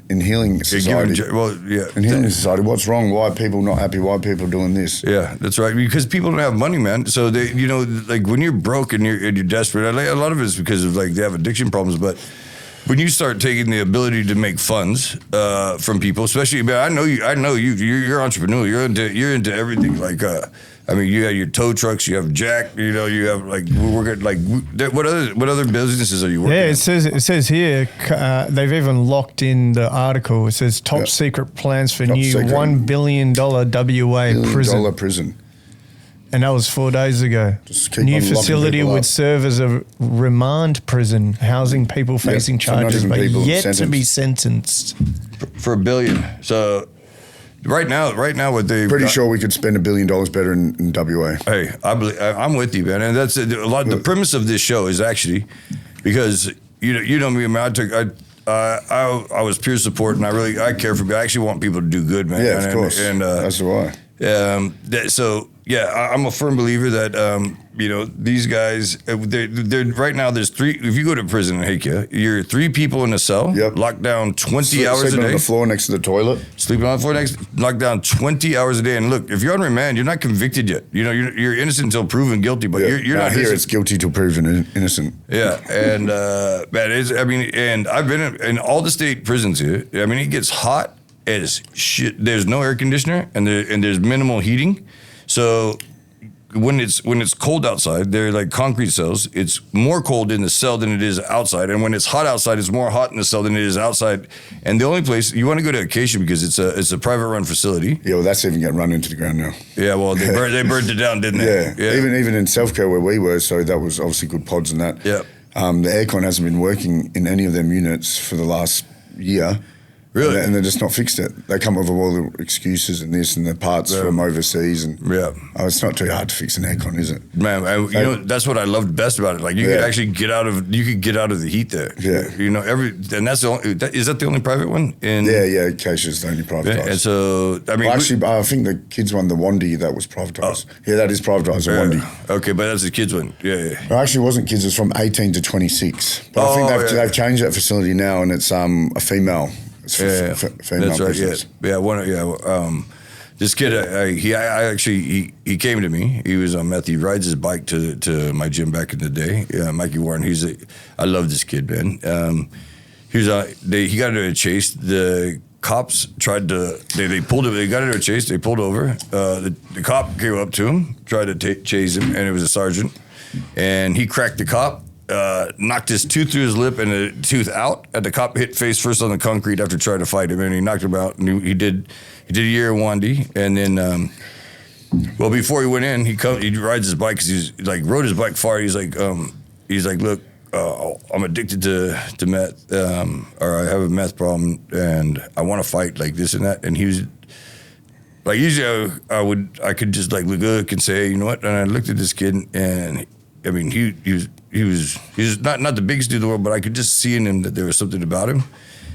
in healing society? In healing society, what's wrong? Why are people not happy? Why are people doing this? Yeah, that's right. Because people don't have money, man. So they, when you're broke and you're desperate, a lot of it is because of they have addiction problems. But when you start taking the ability to make funds from people, especially, man, I know you. You're an entrepreneur. You're into everything. You have your tow trucks, you have Jack, you have we're what other businesses are you working? Yeah, it says here they've even locked in the article. It says top secret plans for new $1 billion WA prison. And that was 4 days ago. New facility would serve as a remand prison, housing people facing charges but yet to be sentenced for $1 billion. So. Right now, what they pretty sure we could spend $1 billion better in WA. Hey, I'm with you, man, and that's a lot. The premise of this show is actually because you know me, man. I was peer support, and I care for. I actually want people to do good, man. Yeah, of course, and that's why. I'm a firm believer that these guys. They're right now. There's 3. If you go to prison in Hakia, you're 3 people in a cell, locked down 20 hours a day. Sleeping on the floor next to the toilet. Sleeping on the floor locked down 20 hours a day. And look, if you're on remand, you're not convicted yet. You're innocent until proven guilty, but you're not here. It's guilty till proven innocent. Yeah, and that is. I mean, and I've been in all the state prisons here. I mean, it gets hot as shit. There's no air conditioner, and there's minimal heating. So when it's cold outside, they're like concrete cells. It's more cold in the cell than it is outside, and when it's hot outside, it's more hot in the cell than it is outside. And the only place you want to go to Acacia because it's a private run facility. Yeah, well, that's even getting run into the ground now. Yeah, well, they burned it down, didn't they? Yeah. Even in Selfco where we were, so that was obviously good pods and that. Yeah. The aircon hasn't been working in any of them units for the last year. Really? And they're just not fixed it. They come up with all the excuses and this and the parts from overseas. And it's not too hard to fix an aircon, is it? Man, that's what I loved best about it. Like you could actually get out of the heat there. Yeah. And that's the only, is that the only private one? Yeah, Acacia's the only privatised. And so, I mean. I think the kids won the Wandy, that was privatised. Yeah, that is privatised, the Wandy. Okay, but that's the kids one. Yeah. It actually wasn't kids, it was from 18 to 26. But I think they've changed that facility now and it's a female. That's right. This kid, he came to me. He was on meth. He rides his bike to my gym back in the day. Mikey Warren. I love this kid, man. He got into a chase. The cops tried to. They pulled him. They got into a chase. They pulled over. The cop came up to him, tried to chase him, and it was a sergeant. And he cracked the cop. Knocked his tooth through his lip and the tooth out. And the cop hit face first on the concrete after trying to fight him, and he knocked him out. And he did a year in Wandy, and then before he went in, he rides his bike because he's like rode his bike far. He's like, look, I'm addicted to meth, or I have a meth problem, and I want to fight like this and that. And he was like, usually I could just like look and say, you know what? And I looked at this kid, and I mean, he was not the biggest dude in the world, but I could just see in him that there was something about him.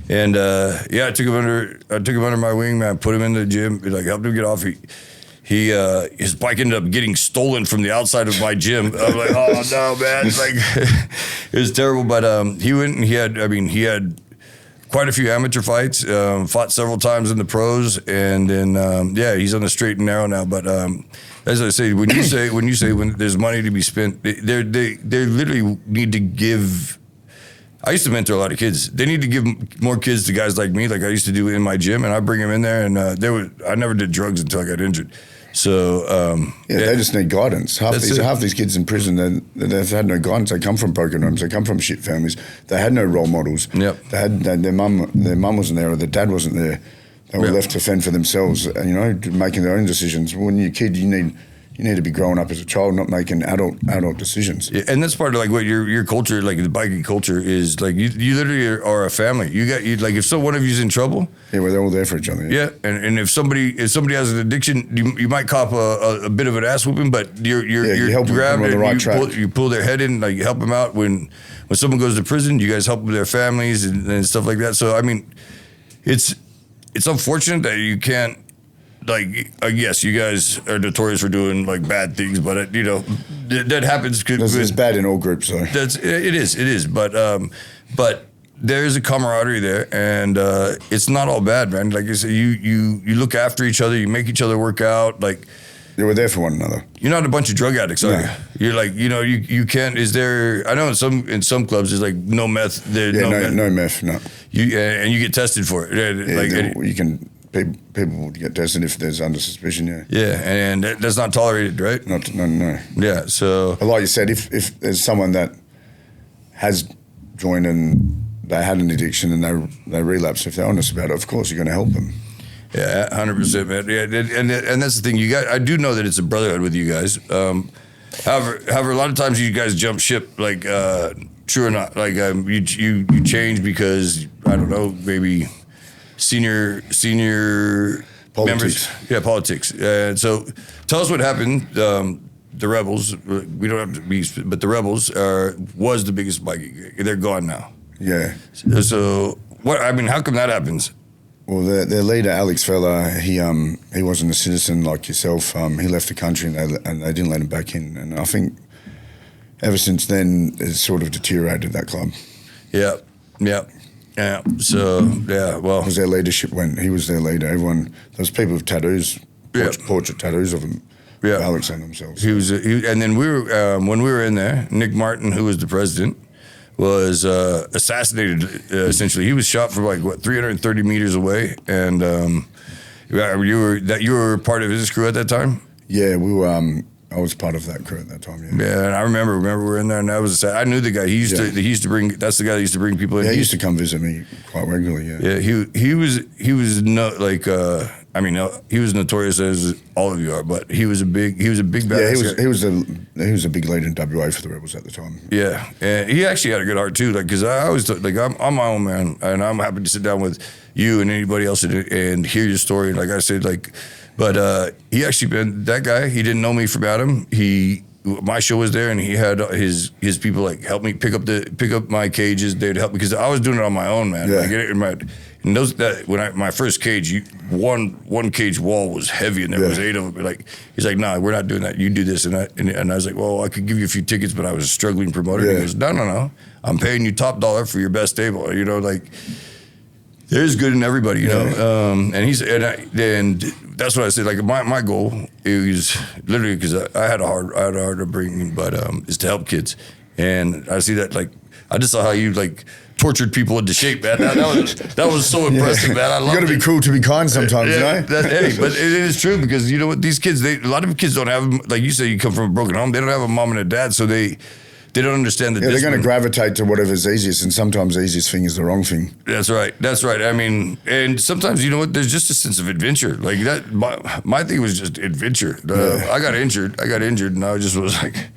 And I took him under my wing, man. Put him in the gym, like helped him get off. His bike ended up getting stolen from the outside of my gym. I'm like, oh no, man! Like it was terrible. But he went and he had quite a few amateur fights. Fought several times in the pros, and then he's on the straight and narrow now. But as I say, when you say when there's money to be spent, they literally need to give. I used to mentor a lot of kids. They need to give more kids to guys like me, like I used to do in my gym, and I bring them in there. And I never did drugs until I got injured. So they just need guidance. Half these kids in prison, they've had no guidance. They come from broken homes. They come from shit families. They had no role models. Yep. Their mum wasn't there, or their dad wasn't there. They were left to fend for themselves. Making their own decisions. When you're a kid, you need to be growing up as a child, not making adult decisions. Yeah, and that's part of like what your culture, like the biking culture, is like. You literally are a family. You like if one of you's in trouble. Yeah, well, they're all there for each other. Yeah, and if somebody has an addiction, you might cop a bit of an ass whooping, but you're grabbed and the right you pull their head in, like you help them out when someone goes to prison. You guys help with their families and stuff like that. So I mean, it's unfortunate that you can't. Like, yes, you guys are notorious for doing like bad things, but that happens. It's bad in all groups, though. It is. But there's a camaraderie there, and it's not all bad, man. Like I said, you look after each other, you make each other work out, like. Yeah, we're there for one another. You're not a bunch of drug addicts, are you? You're like, you can't. Is there? I know in some clubs there's like no meth. No meth. No. And you get tested for it. Yeah, you can. People will get tested if there's under suspicion, yeah. Yeah, and that's not tolerated, right? No. Yeah, so... But like you said, if there's someone that has joined and they had an addiction and they relapse, if they're honest about it, of course you're going to help them. Yeah, 100%, man. Yeah, and that's the thing. I do know that it's a brotherhood with you guys. However, a lot of times you guys jump ship, like, true or not. Like, you change because, I don't know, maybe... Senior politics. Members, politics. So, tell us what happened. The rebels. We don't have to be, but the rebels was the biggest bikie. They're gone now. Yeah. So, what? I mean, how come that happens? Well, their leader, Alex Feller, he wasn't a citizen like yourself. He left the country and they didn't let him back in. And I think ever since then, it's sort of deteriorated that club. Yeah. Yeah, so, well... Because their leadership he was their leader. There was people with tattoos, portrait tattoos of him, Alex on themselves. And then when we were in there, Nick Martin, who was the president, was assassinated, essentially. He was shot from 330 meters away, and you were part of his crew at that time? Yeah, we were... I was part of that crew at that time. Yeah, Yeah, and I remember we were in there, and I knew the guy. He used to bring. That's the guy that used to bring people in. Yeah, he used to come visit me quite regularly. Yeah, yeah. He was like. I mean, he was notorious as all of you are, but he was a big badass. Yeah, he was a big leader in WA for the Rebels at the time. Yeah, and he actually had a good heart too. Like, because I always like I'm my own man, and I'm happy to sit down with you and anybody else and hear your story. Like I said, but he actually been that guy. He didn't know me from Adam. My show was there, and he had his people like help me pick up my cages. They'd help me because I was doing it on my own, man. Yeah. And my first cage, one cage wall was heavy, and there was 8 of them. Like he's like, "Nah, we're not doing that. You do this." And I was like, "Well, I could give you a few tickets, but I was a struggling promoter." Yeah. He goes, "No, I'm paying you top dollar for your best table." You know, like there's good in everybody, you know. And that's what I said. Like my goal is literally because I had a hard upbringing, but is to help kids, and I see that like I just saw how you like tortured people into shape, man. That was so impressive, man. I love. You got to be cool to be kind sometimes, you know. But it is true because you know what, these kids, a lot of kids don't have, like you say, you come from a broken home. They don't have a mom and a dad, so they don't understand the they're discipline. going to gravitate to whatever's easiest, and sometimes the easiest thing is the wrong thing. That's right. I mean, and sometimes, you know what, there's just a sense of adventure. Like that, my thing was just adventure. I got injured, and I just was like,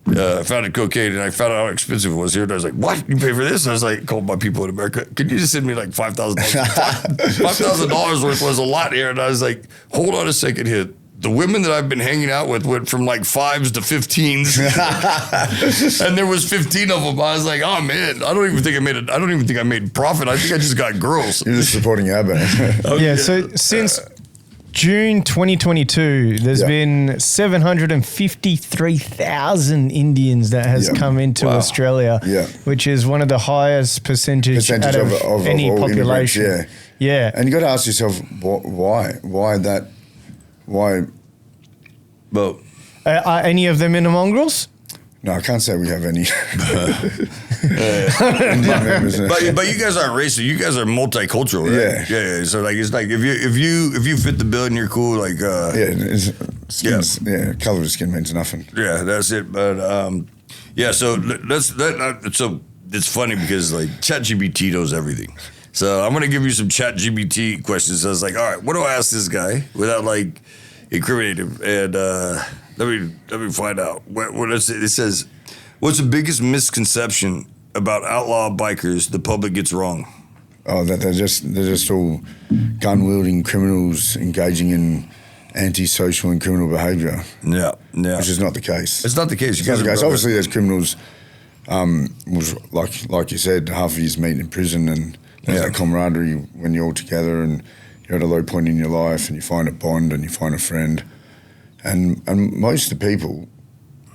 I found cocaine, and I found out how expensive it was here. And I was like, "What? You pay for this?" And I was like, called my people in America. Could you just send me like $5,000? $5,000 worth was a lot here. And I was like, hold on a second here. The women that I've been hanging out with went from like 5s to 15s, and there was 15 of them. I was like, "Oh man, I don't even think I made profit. I think I just got girls." You're just supporting Abba. Yeah. So since June 2022, there's been 753,000 Indians that has come into Australia, which is one of the highest percentage out of any population. Yeah. And you got to ask yourself why that. Why? Well, are any of them in the mongrels? No, I can't say we have any. But you guys aren't racist. You guys are multicultural, right? Yeah. So like it's like if you fit the bill and you're cool, like color of skin means nothing. Yeah, that's it. But so so it's funny because like ChatGPT knows everything. So I'm gonna give you some ChatGPT questions. So I was like, all right, what do I ask this guy without like incriminating him? And let me find out. What it says, what's the biggest misconception about outlaw bikers the public gets wrong? Oh, that they're just all gun wielding criminals engaging in antisocial and criminal behaviour. Yeah. Which is not the case. It's not the case. Obviously, there's criminals. Like you said, half of you's meet in prison, and there's that camaraderie when you're all together and you're at a low point in your life, and you find a bond and you find a friend. And most of the people,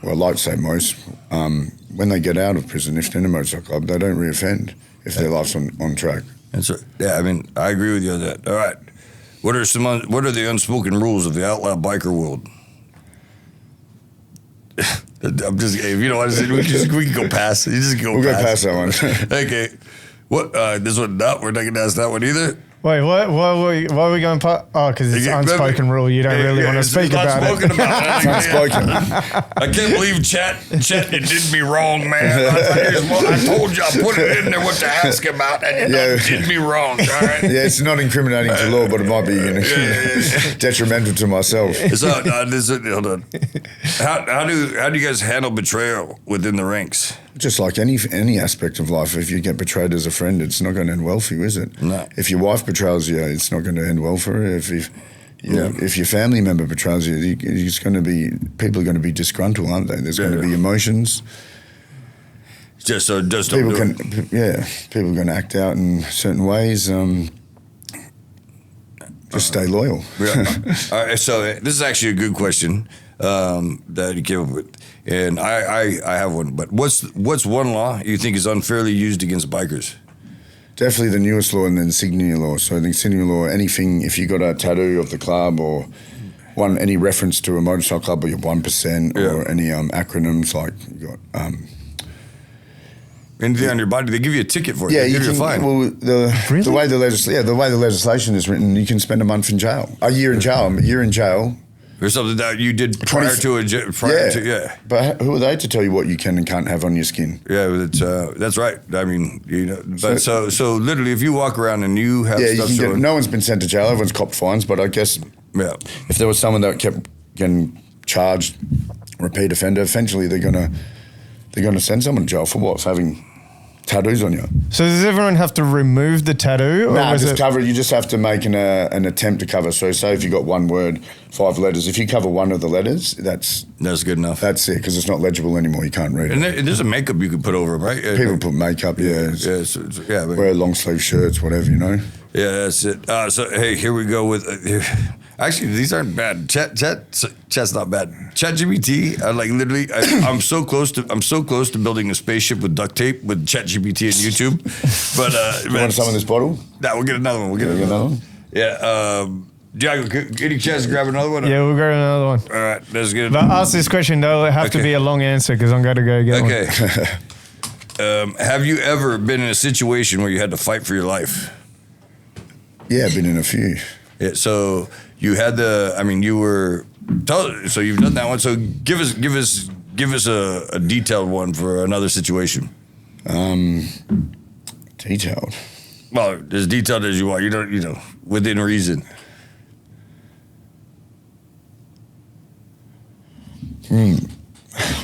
well, I'd like to say most, when they get out of prison, if they're in a motorcycle club, they don't reoffend if their life's on track. That's right. Yeah, I mean, I agree with you on that. All right. What are the unspoken rules of the outlaw biker world? I'm just, if you don't want to say, we can go past. We'll go past that one. Okay. What? This one, we're not going to ask that one either. Wait, what? Why are we going past? Oh, because it's unspoken rule. You don't really want to speak about it. It's unspoken. I can't believe Chat it did me wrong, man. I told you I put it in there what to ask about, and it did me wrong. All right. Yeah, it's not incriminating to law, but it might be detrimental to myself. So, hold on. How do you guys handle betrayal within the ranks? Just like any aspect of life, if you get betrayed as a friend, it's not going to end well for you, is it? No. If your wife betrays you, it's not going to end well for her. If your family member betrays you, people are going to be disgruntled, aren't they? There's going to be emotions. Just don't people are going to act out in certain ways. Just stay loyal. Yeah. All right, so this is actually a good question that you came up with. And I have one, but what's one law you think is unfairly used against bikers? Definitely the newest law and the insignia law. So the insignia law, anything, if you got a tattoo of the club or any reference to a motorcycle club or your 1% or any acronyms like you got anything on your body, they give you a ticket for it. Yeah, they give you a fine. Well, the way the legislation is written, you can spend a month in jail, a year in jail. A year in jail Or something that you did prior to yeah. But who are they to tell you what you can and can't have on your skin? Yeah, that's right. I mean, but so literally, if you walk around and you have stuff showing, no one's been sent to jail. Everyone's copped fines. But I guess if there was someone that kept getting charged, repeat offender, eventually they're gonna send someone to jail for what? For having tattoos on you. So does everyone have to remove the tattoo? Or just cover it. You just have to make an attempt to cover. So say if you got one word, 5 letters, if you cover one of the letters, that's good enough. That's it, because it's not legible anymore. You can't read it. And there's a makeup you can put over it, right? People put makeup, wear long sleeve shirts, whatever, Yeah, that's it. So hey, here we go with. Actually, these aren't bad. Chat's not bad. ChatGPT, literally, I'm so close to building a spaceship with duct tape with ChatGPT and YouTube. But you want some of this bottle? Nah, we'll get another one. We'll get another one. Yeah. Diago, any chance to grab another one? Yeah, we'll grab another one. All right, let's get it. But ask this question though. It have to be a long answer because I'm going to go get one. Okay. Have you ever been in a situation where you had to fight for your life? Yeah, I've been in a few. Yeah, so you had so you've done that one. So give us a detailed one for another situation. Detailed. Well, as detailed as you want. Within reason.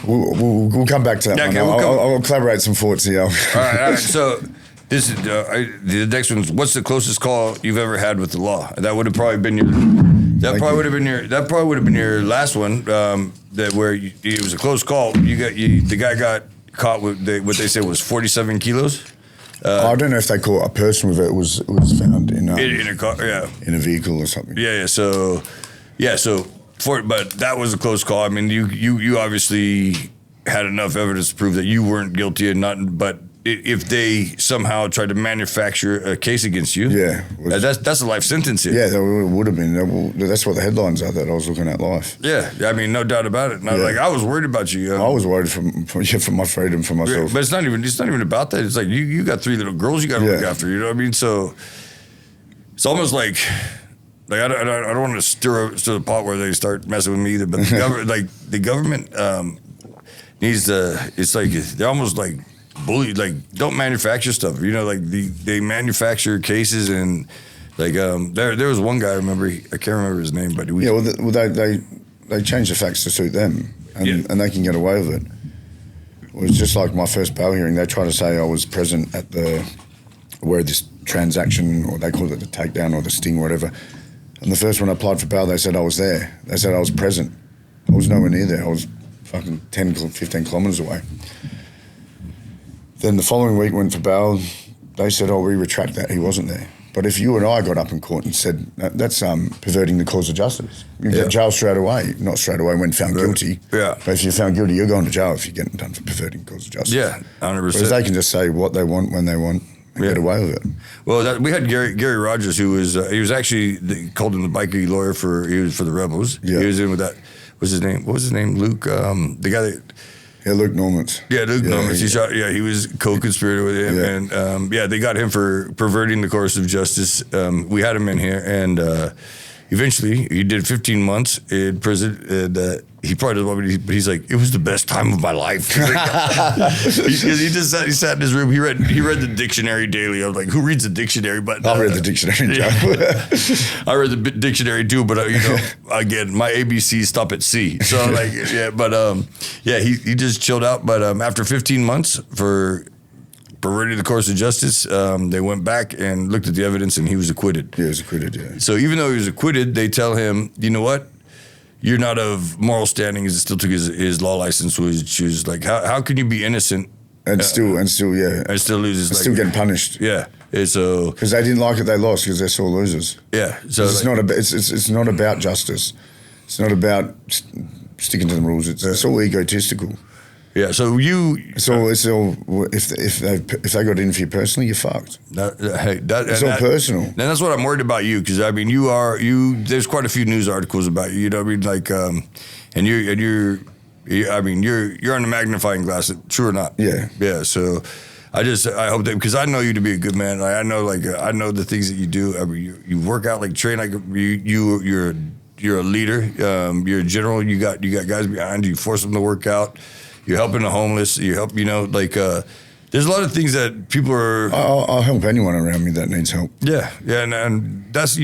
We'll come back to that one. Okay, I'll collaborate some thoughts here. All right. So this is the next one. What's the closest call you've ever had with the law? That would have probably been your. That probably would have been your last one. It was a close call. The guy got caught with what they said was 47 kilos. I don't know if they caught a person with it. It was found in a car, in a vehicle or something. But that was a close call. I mean, you obviously had enough evidence to prove that you weren't guilty and nothing. But if they somehow tried to manufacture a case against you, that's a life sentence here. Yeah, that would have been. That's what the headlines are that I was looking at live. Yeah, I mean, no doubt about it. I was worried about you. I was worried for my freedom, for myself. But it's not even about that. It's like you got 3 little girls you got to look after. You know what I mean? So it's almost like I don't want to stir the pot where they start messing with me either. But the government needs to. It's like they're almost like bully. Like, don't manufacture stuff. They manufacture cases and there was one guy I remember. I can't remember his name, but they change the facts to suit them, and they can get away with it. It was just like my first bail hearing. They tried to say I was present at where this transaction, or they called it the takedown or the sting, or whatever. And the first one I applied for bail, they said I was there. They said I was present. I was nowhere near there. I was fucking 10, 15 kilometres away. Then the following week went for bail. They said, we retract that. He wasn't there. But if you and I got up in court and said, that's perverting the cause of justice, you get jail straight away. Not straight away when found guilty. Yeah. But if you're found guilty, you're going to jail if you're getting done for perverting the cause of justice. Yeah, 100%. Whereas they can just say what they want when they want and get away with it. Well, we had Gary Rogers, who was he was actually called him the Bikie lawyer for the rebels. Yeah. He was in with that. What's his name? What was his name? Luke, the guy that. Yeah, Luke Normans. Yeah, Luke Normans. He shot. Yeah, he was co-conspirator with him, and they got him for perverting the course of justice. We had him in here, and eventually he did 15 months in prison, and he probably doesn't want me to, but he's like, it was the best time of my life. he sat in his room. He read the dictionary daily. I was like, who reads a dictionary? But I read the dictionary. I read the dictionary too, but again, my ABCs stop at C. So he just chilled out. But after 15 months for perverting the course of justice, they went back and looked at the evidence, and he was acquitted. Yeah, he was acquitted. Yeah. So even though he was acquitted, they tell him, you know what? You're not of moral standing. He still took his law license, which is like, how can you be innocent and still lose? Still getting punished. Yeah. So because they didn't like it, they lost because they're sore losers. Yeah. So it's not about justice. It's not about sticking to the rules. It's all egotistical. Yeah, so it's all if they got in for you personally, you're fucked. It's all personal. And that's what I'm worried about you, because I mean there's quite a few news articles about you. You know what I mean? Like, and you're on the magnifying glass, true or not? Yeah. Yeah. So I hope that, because I know you to be a good man. I know the things that you do. I mean, you work out, like train, like you're you're a leader. You're a general. You got guys behind you. You force them to work out. You're helping the homeless. You help. There's a lot of things that people are. I'll help anyone around me that needs help. Yeah, and that's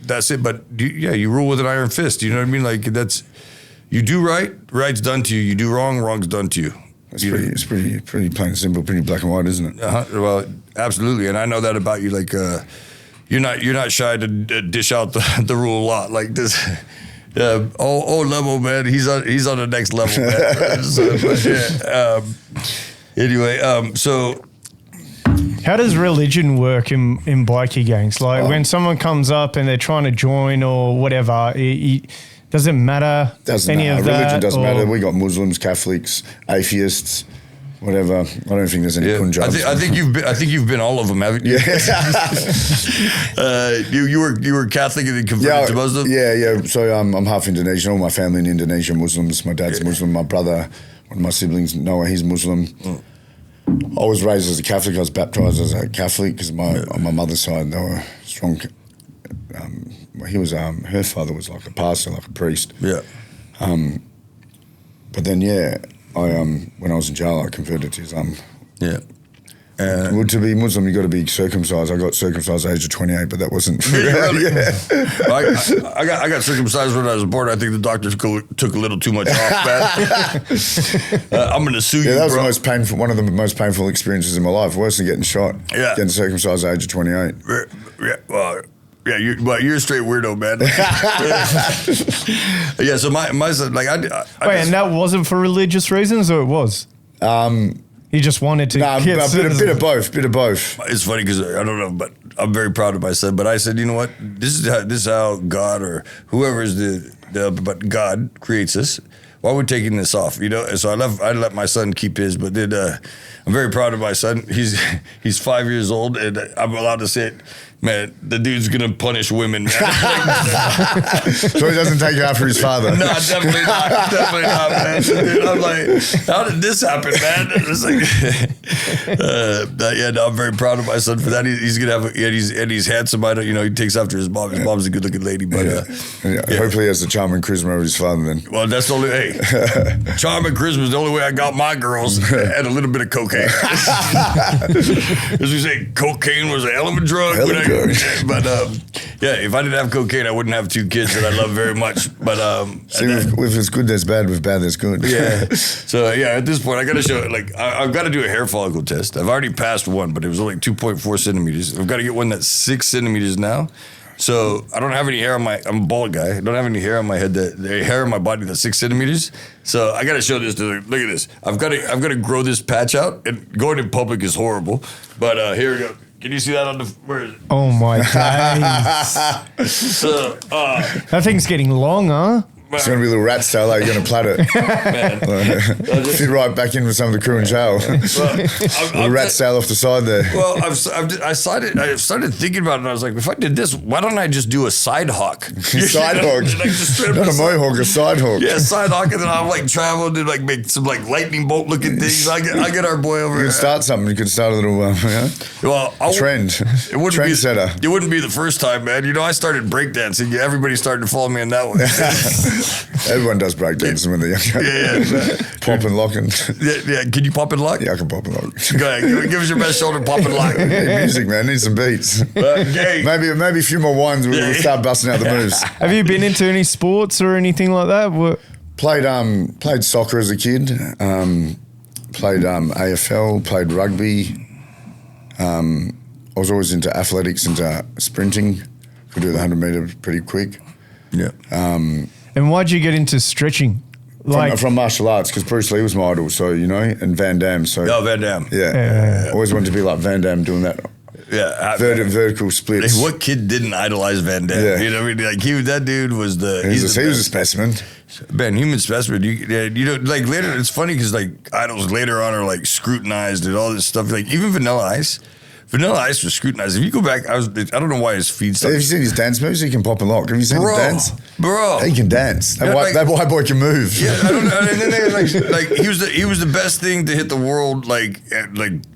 that's it. But you rule with an iron fist. You know what I mean? Like that's you do right, right's done to you. You do wrong, wrong's done to you. It's pretty plain and simple, pretty black and white, isn't it? Well, absolutely, and I know that about you. Like you're not shy to dish out the rule a lot. Like this. Level man, he's on the next level, man. Anyway, so how does religion work in bikie gangs? Like when someone comes up and they're trying to join or whatever, does it matter? Religion doesn't matter. We got Muslims, Catholics, atheists, whatever. I don't think there's any Punjabis. I think you've been all of them, haven't you? Yeah. You were Catholic and then converted to Muslim. Yeah. So I'm half Indonesian. All my family in Indonesia Muslims. My dad's Muslim. My brother, one of my siblings, Noah, he's Muslim. I was raised as a Catholic. I was baptized as a Catholic because on my mother's side they were strong. He was her father was like a pastor, like a priest. Yeah. But then when I was in jail, I converted to Islam. Yeah. Well, to be Muslim, you got to be circumcised. I got circumcised at the age of 28, but that wasn't. Really? Yeah. I got circumcised when I was born. I think the doctors took a little too much off, man. I'm going to sue you, that was bro. one of the most painful experiences in my life, worse than getting shot. Yeah. Getting circumcised at the age of 28. Yeah, well, yeah, you're a straight weirdo, man. Yeah, so my son, like, and that wasn't for religious reasons, or it was? He just wanted to. A bit of both. It's funny because I don't know, but I'm very proud of my son. But I said, you know what? This is how God or whoever is but God creates us. Why are we taking this off? You know, and so I let my son keep his, but then I'm very proud of my son. He's 5 years old, and I'm allowed to say it. Man, the dude's gonna punish women, man. So he doesn't take after his father. No, definitely not, man. Dude, I'm like, how did this happen, man? It's like, I'm very proud of my son for that. He's gonna have, he's handsome. I don't, he takes after his mom. His mom's a good-looking lady, but hopefully he has the charm and charisma of his father. Then, well, that's the only charm and charisma is the only way I got my girls, and a little bit of cocaine. As we say, cocaine was a hell of a drug. But if I didn't have cocaine, I wouldn't have two kids that I love very much. But if it's good, there's bad. With bad, there's good. Yeah. So at this point, I got to show. Like, I've got to do a hair follicle test. I've already passed one, but it was only 2.4 centimeters. I've got to get one that's 6 centimeters now. So I don't have any hair on my. I'm a bald guy. I don't have any hair on my head. The hair on my body that's 6 centimeters. So I got to show this to them. Look at this. I've got to grow this patch out. And going in public is horrible. But here we go. Can you see that on the? Where is it? Oh my days! So that thing's getting long, huh? It's going to be a little rat's tail, like you're going to plait it. Man. Fit right back in with some of the crew in jail. The rat's tail off the side there. Well, I started thinking about it, and I was like, if I did this, why don't I just do a side hawk? Side hawk? Not a mohawk, a side hawk. Yeah, side hawk, and then I'll like travel and like make some like lightning bolt looking things. I get our boy over here. You can start something. You can start a little trend. It wouldn't be the first time, man. I started breakdancing. Everybody started to follow me on that one. Everyone does breakdancing when they're younger. Yeah. Pop and lock and. Yeah. Can you pop and lock? Yeah, I can pop and lock. Go ahead. Give us your best shoulder pop and lock. Hey, music, man. Need some beats. Maybe a few more wines. We'll start busting out the moves. Have you been into any sports or anything like that? Played soccer as a kid. Played AFL. Played rugby. I was always into athletics, into sprinting. Could do the 100 meter pretty quick. Yeah. And why'd you get into stretching? From martial arts, because Bruce Lee was my idol, so, and Van Damme. So, Van Damme. Yeah. Always wanted to be like Van Damme doing that. Yeah. Vertical splits. Like, what kid didn't idolize Van Damme? Yeah. You know what I mean? Like, that dude was the... He was a specimen. Man, human specimen. Like, later, it's funny because, like, idols later on are, like, scrutinized and all this stuff. Like, even Vanilla Ice. Vanilla Ice was scrutinized. If you go back, I don't know why his feet stopped. Have you seen his dance moves? He can pop and lock. Have you seen him dance? Bro. He can dance. That white boy can move. Yeah, I don't know. And then they he was the best thing to hit the world like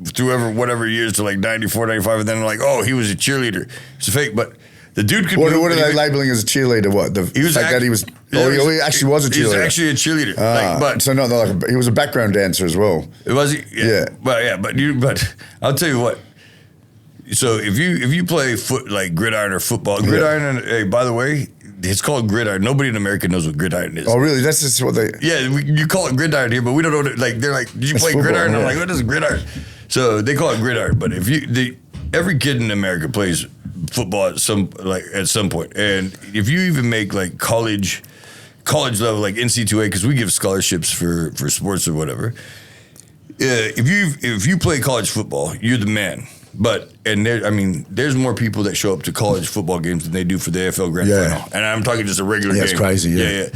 through whatever years to like 94, 95. And then like, oh, he was a cheerleader. It's a fake. But The dude could. What are they labeling as a cheerleader? What the fact that he was? He actually was a cheerleader. He was actually a cheerleader. But so not like he was a background dancer as well. Was he? Yeah. But I'll tell you what. So if you play gridiron or football, gridiron. Hey, by the way, it's called gridiron. Nobody in America knows what gridiron is. Oh, really? That's just what they. Yeah, you call it gridiron here, but we don't know. They're like, did you play football, gridiron? Yeah. I'm like, what is gridiron? So they call it gridiron. But every kid in America plays football at some point, and if you even make like college level, like NC2A, because we give scholarships for sports or whatever. If you play college football, you're the man. But there's more people that show up to college football games than they do for the AFL Grand Final, and I'm talking just a regular game. That's crazy. Yeah.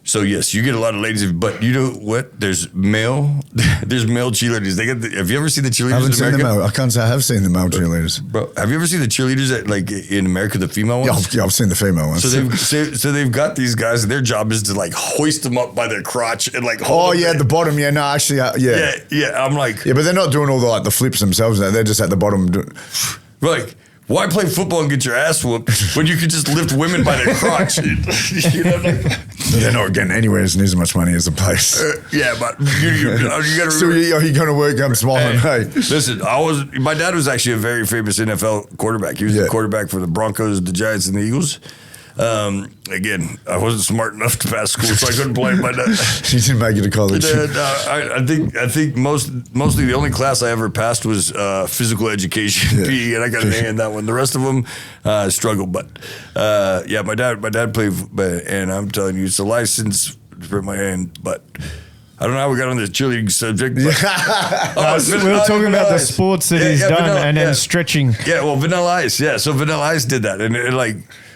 So yes, you get a lot of ladies, but you know what? There's male cheerleaders. Have you ever seen the cheerleaders? I haven't in America? seen I can't say I have seen the male cheerleaders. Bro, have you ever seen the cheerleaders in America, the female ones? Yeah, I've seen the female ones. So they've got these guys, and their job is to like hoist them up by their crotch and like hold them at the bottom. Yeah, no, actually, yeah. Yeah, I'm like, yeah, but they're not doing all the flips themselves. They're just at the bottom. Like, why play football and get your ass whooped when you could just lift women by their crotch? You know, they're not getting anywhere as near as much money as the place. Yeah, but you got to. So you're going to work? I'm smiling. Hey, listen, my dad was actually a very famous NFL quarterback. He was the quarterback for the Broncos, the Giants, and the Eagles. Again, I wasn't smart enough to pass school, so I couldn't play my dad. You didn't make it to college. I think mostly the only class I ever passed was physical education, PE, and I got an A in that one. The rest of them struggled, but my dad played, and I'm telling you, it's a license for my hand, but. I don't know how we got on this cheerleading subject. We were talking about the sports that he's done and then stretching. Yeah, well, Vanilla Ice. Yeah, so Vanilla Ice did that. And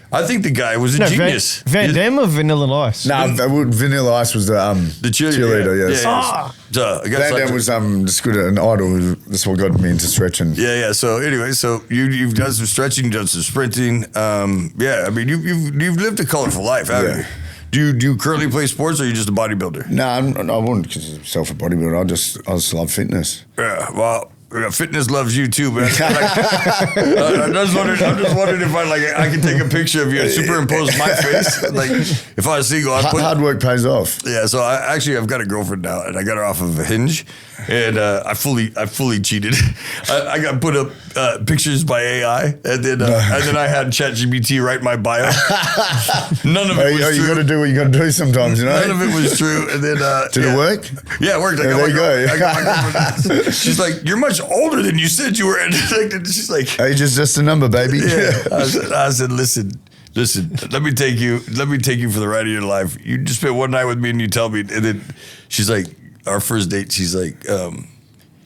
I think the guy was a genius. Van Damme or Vanilla Ice? No, Vanilla Ice was the cheerleader, yes. Van Damme was just good at an idol. That's what got me into stretching. Yeah. So anyway, you've done some stretching, you've done some sprinting. You've lived a colorful life, haven't you? Do you currently play sports, or are you just a bodybuilder? No, I wouldn't consider myself a bodybuilder. I just love fitness. Yeah, well, fitness loves you too, man. I'm just wondering if I can take a picture of you and superimpose my face. Like if I was single, hard work pays off. Yeah, so I've got a girlfriend now, and I got her off of a Hinge, and I fully cheated. I got put up pictures by AI, and then I had ChatGPT write my bio. None of it was true. You got to do what you got to do sometimes, you know. None of it was true, and then did it work? Yeah, it worked. There you go. I got my girlfriend. She's like, "You're much older than you said you were." She's like, "Age is just a number, baby." Yeah. I said, listen. Let me take you for the ride of your life. You just spend one night with me, and you tell me. And then she's like, our first date. She's like,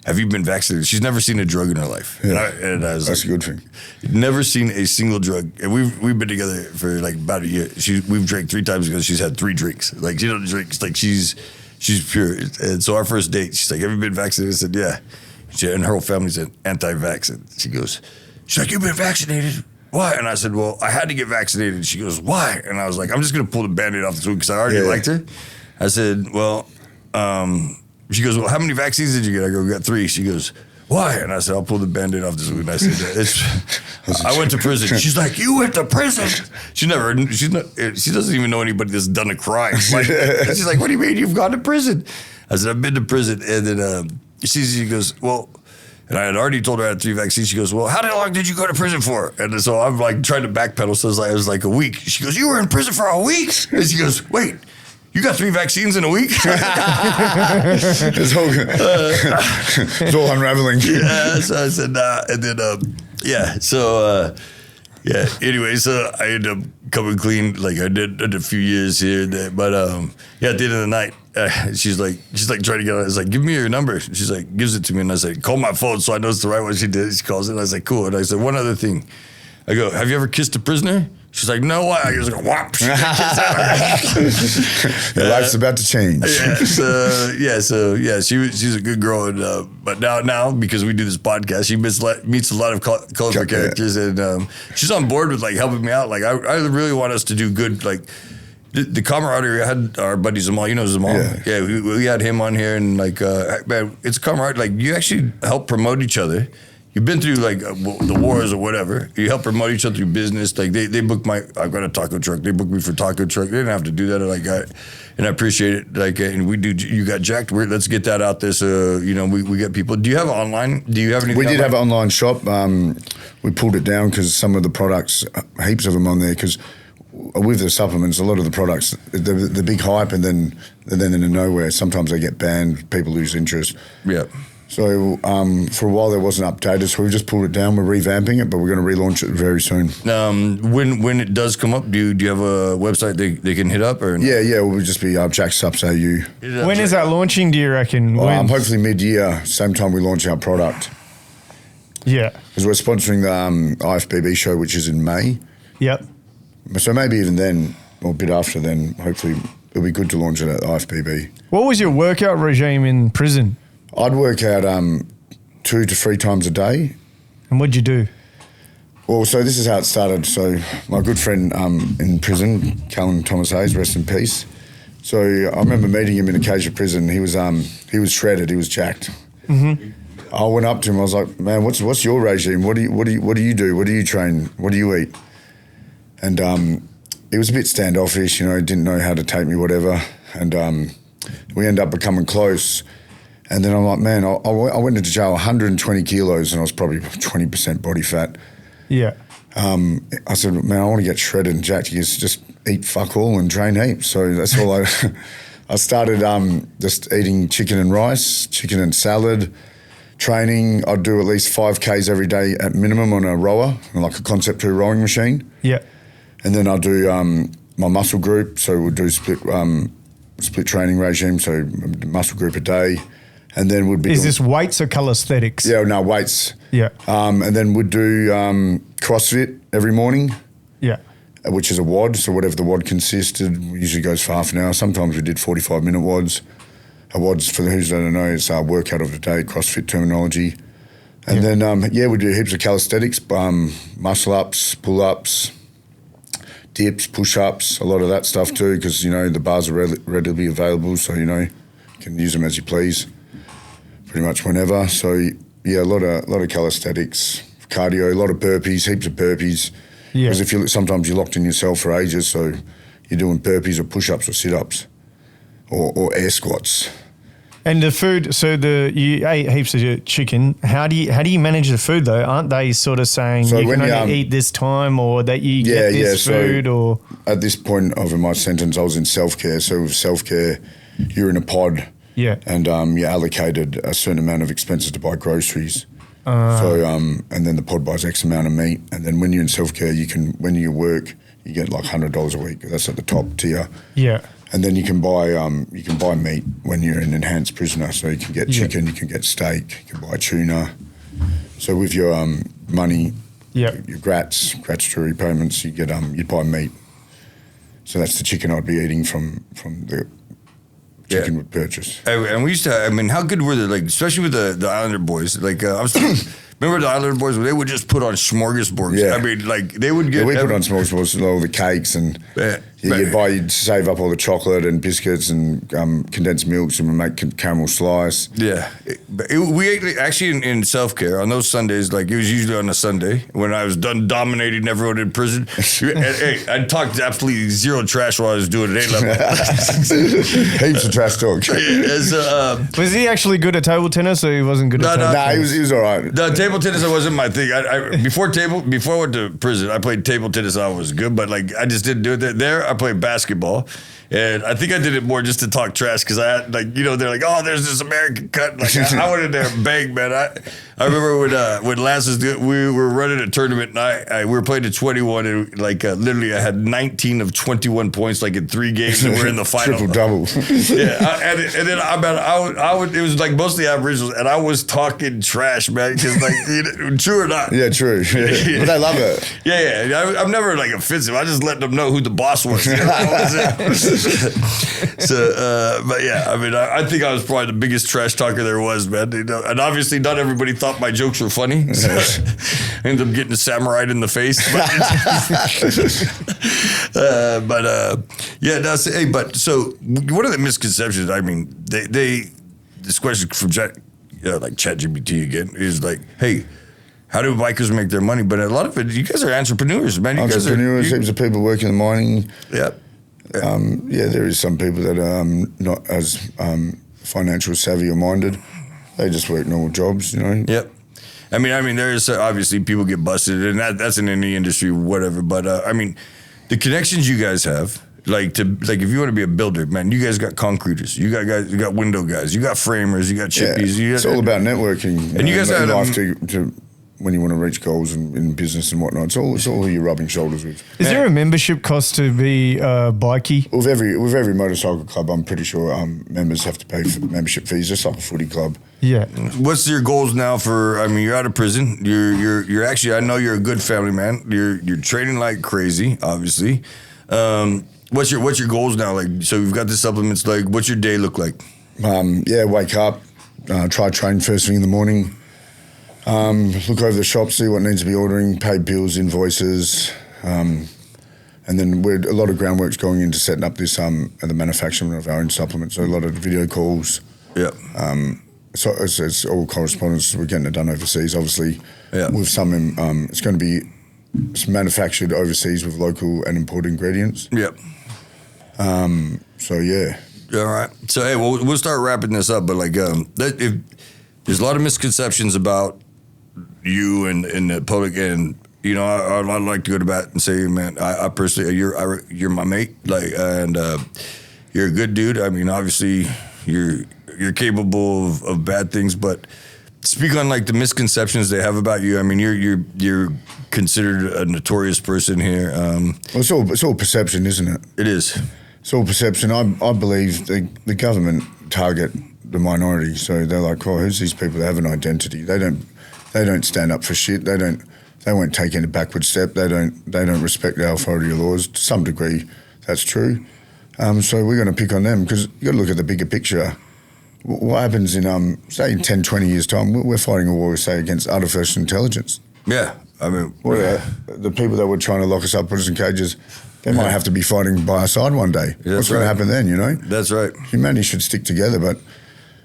have you been vaccinated? She's never seen a drug in her life. Yeah. And I was that's like, a good thing. Never seen a single drug. And we've been together for like about a year. We've drank 3 times because she's had 3 drinks. Like she doesn't drink. It's like she's pure. And so our first date, she's like, have you been vaccinated? I said, yeah. And her whole family's anti-vax. And she's like, you've been vaccinated? Why? And I said, well, I had to get vaccinated. She goes, why? And I was like, I'm just going to pull the Band-Aid off this week because I already liked her. I said, well, she goes, well, how many vaccines did you get? I go, we got 3. She goes, why? And I said, I'll pull the Band-Aid off this week. And I said, I went to prison. She's like, you went to prison? She doesn't even know anybody that's done a crime. She's like, what do you mean you've gone to prison? I said, I've been to prison. And then she goes, well, and I had already told her I had 3 vaccines. She goes, well, how long did you go to prison for? And so I'm like trying to backpedal. So it was like a week. She goes, you were in prison for a week? And she goes, wait, you got 3 vaccines in a week? It's all unraveling. Yeah, so I said, nah. And then, anyway, so I ended up coming clean. Like I did a few years here and there. But at the end of the night, she's like trying to get on. I was like, give me your number. She's like, gives it to me. And I said, call my phone so I know it's the right one. She did. She calls it. And I was like, cool. And I said, one other thing. I go, have you ever kissed a prisoner? She's like, no, why? I just go, whop. Your life's about to change. She's a good girl. And, but now, because we do this podcast, she meets a lot of colorful characters. And she's on board with like helping me out. Like, I really want us to do good, like, the camaraderie. I had our buddy Zamal, you know Zamal? Yeah, we had him on here, and like, man, it's camaraderie. Like, you actually help promote each other. you've been through like the wars or whatever. You help promote each other through business. Like they booked I've got a taco truck. They booked me for taco truck. They didn't have to do that. And I appreciate it. Like, and we do. You got jacked. Let's get that out there. So we get people. Do you have online? Do you have anything? We did online? have an online shop. We pulled it down because some of the products, heaps of them on there. Because with the supplements, a lot of the products, the big hype, and then in nowhere. Sometimes they get banned. People lose interest. Yeah. So for a while, there wasn't updated, so we just pulled it down. We're revamping it, but we're going to relaunch it very soon. When it does come up, do you have a website they can hit up? Or no? Yeah, it will just be Jack Subs AU. When is that launching, do you reckon? Hopefully mid-year, same time we launch our product. Yeah. Because we're sponsoring the IFBB show, which is in May. Yep. So maybe even then, or a bit after then, hopefully it'll be good to launch it at IFBB. What was your workout regime in prison? I'd work out 2 to 3 times a day. And what'd you do? Well, so this is how it started. So my good friend in prison, Callan Thomas Hayes, rest in peace. So I remember meeting him in Acacia prison. He was shredded. He was jacked. Mm-hmm. I went up to him. I was like, "Man, what's your regime? What do you do? What do you train? What do you eat?" And he was a bit standoffish. Didn't know how to take me, whatever. And we ended up becoming close. And then I'm like, man, I went into jail 120 kilos and I was probably 20% body fat. Yeah. I said, man, I want to get shredded and jacked. He goes, just eat fuck all and train heaps. So that's all I started just eating chicken and rice, chicken and salad, training. I'd do at least 5Ks every day at minimum on a rower, like a Concept 2 rowing machine. Yeah. And then I'd do my muscle group. So we'd do split training regime, so muscle group a day. And then would be. Is this weights or calisthenics? Yeah, no, weights. Yeah. And then we'd do CrossFit every morning. Yeah. Which is a WOD, so whatever the WOD consisted, usually goes for half an hour. Sometimes we did 45-minute WODs. A WODs, for those that don't know, is our workout of the day, CrossFit terminology. And then, we do heaps of calisthenics, muscle ups, pull ups, dips, push ups, a lot of that stuff too, because the bars are readily available, so you can use them as you please, pretty much whenever. So yeah, a lot of calisthenics, cardio, a lot of burpees, heaps of burpees. Yeah. Because sometimes you're locked in yourself for ages, so you're doing burpees or push ups or sit ups, or air squats. And the food, so you ate heaps of chicken. How do you manage the food though? Aren't they sort of saying you can only eat this time, or that you get this food? Or at this point of my sentence, I was in self-care. So with self-care, you're in a pod, and you're allocated a certain amount of expenses to buy groceries. And then the pod buys X amount of meat, and then when you're in self-care, when you work, you get like $100 a week. That's at the top tier. Yeah. And then you can buy meat when you're an enhanced prisoner. So you can get chicken, you can get steak, you can buy tuna. So with your money, your gratuity payments, you'd buy meat. So that's the chicken I'd be eating from the chicken would purchase. And we used to. How good were they? Like, especially with the Islander boys. Like I was. Remember the Islander boys? They would just put on smorgasbords. Yeah. They would get. Yeah, we put on smorgasbords, all the cakes and. You'd save up all the chocolate and biscuits and condensed milks, and we make caramel slice. Yeah. We ate, actually in self-care on those Sundays, like it was usually on a Sunday when I was done dominating everyone in prison. I talked absolutely zero trash while I was doing it. Heaps of trash talk. Was he actually good at table tennis, or he wasn't good at table tennis? He was all right. The table tennis wasn't my thing. Before I went to prison, I played table tennis. I was good, but I just didn't do it there. I played basketball, and I think I did it more just to talk trash because I had they're like, oh, there's this American cut. Like I went in there and banged, man. I remember when Lance was doing, we were running a tournament, and we were playing at 21, and literally I had 19 of 21 points in 3 games, and we're in the final. Triple double. Yeah, and then I would it was mostly Aboriginals, and I was talking trash, man, because true or not. Yeah, true. Yeah. But they love it. Yeah. I'm never offensive. I just let them know who the boss was. That was it. So, but yeah, I think I was probably the biggest trash talker there was, man. And obviously, not everybody thought my jokes were funny. So I ended up getting a samurai in the face. But so what are the misconceptions? This question from ChatGPT again is hey, how do bikers make their money? But a lot of it, you guys are entrepreneurs, man. You Entrepreneurs, heaps of people working in the mining. Yeah. There is some people that are not as financial savvy or minded. They just work normal jobs, you know. Yep. I mean, there's obviously people get busted, and that's in any industry, whatever. But I mean, the connections you guys have, like if you want to be a builder, man, you guys got concreters, you got guys, you got window guys, you got framers, you got chippies. It's all about networking. And you guys have life to when you want to reach goals in business and whatnot. It's all who you're rubbing shoulders with. Is there a membership cost to be Bikie? With every motorcycle club, I'm pretty sure members have to pay for membership fees, just like a footy club. Yeah. What's your goals now for? I mean, you're out of prison. You're actually. I know you're a good family man. You're training like crazy, obviously. What's your goals now? Like, so you've got the supplements. Like, what's your day look like? Wake up, try train first thing in the morning. Look over the shop, see what needs to be ordering, pay bills, invoices, and then a lot of groundwork's going into setting up this the manufacturing of our own supplements. So a lot of video calls. Yeah. So it's all correspondence. We're getting it done overseas, obviously. Yeah. With some, it's going to be manufactured overseas with local and imported ingredients. Yep. So yeah. All right. So hey, we'll start wrapping this up. But like, if there's a lot of misconceptions about you and the public, and you know, I'd like to go to bat and say, man, I personally, you're my mate, like, and you're a good dude. I mean, obviously, you're capable of bad things, but speak on like the misconceptions they have about you. I mean, you're considered a notorious person here. Well, it's all perception, isn't it? It is. It's all perception. I believe the government target the minority, so they're like, oh, who's these people that have an identity? They don't stand up for shit. They won't take any backward step. They don't respect our authority laws. To some degree, that's true. So we're going to pick on them because you got to look at the bigger picture. What happens in say 10, 20 years time? We're fighting a war, say, against artificial intelligence. Yeah, I mean, the people that were trying to lock us up, put us in cages, they might have to be fighting by our side one day. Yeah, what's going to happen then? You know, that's right. Humanity should stick together, but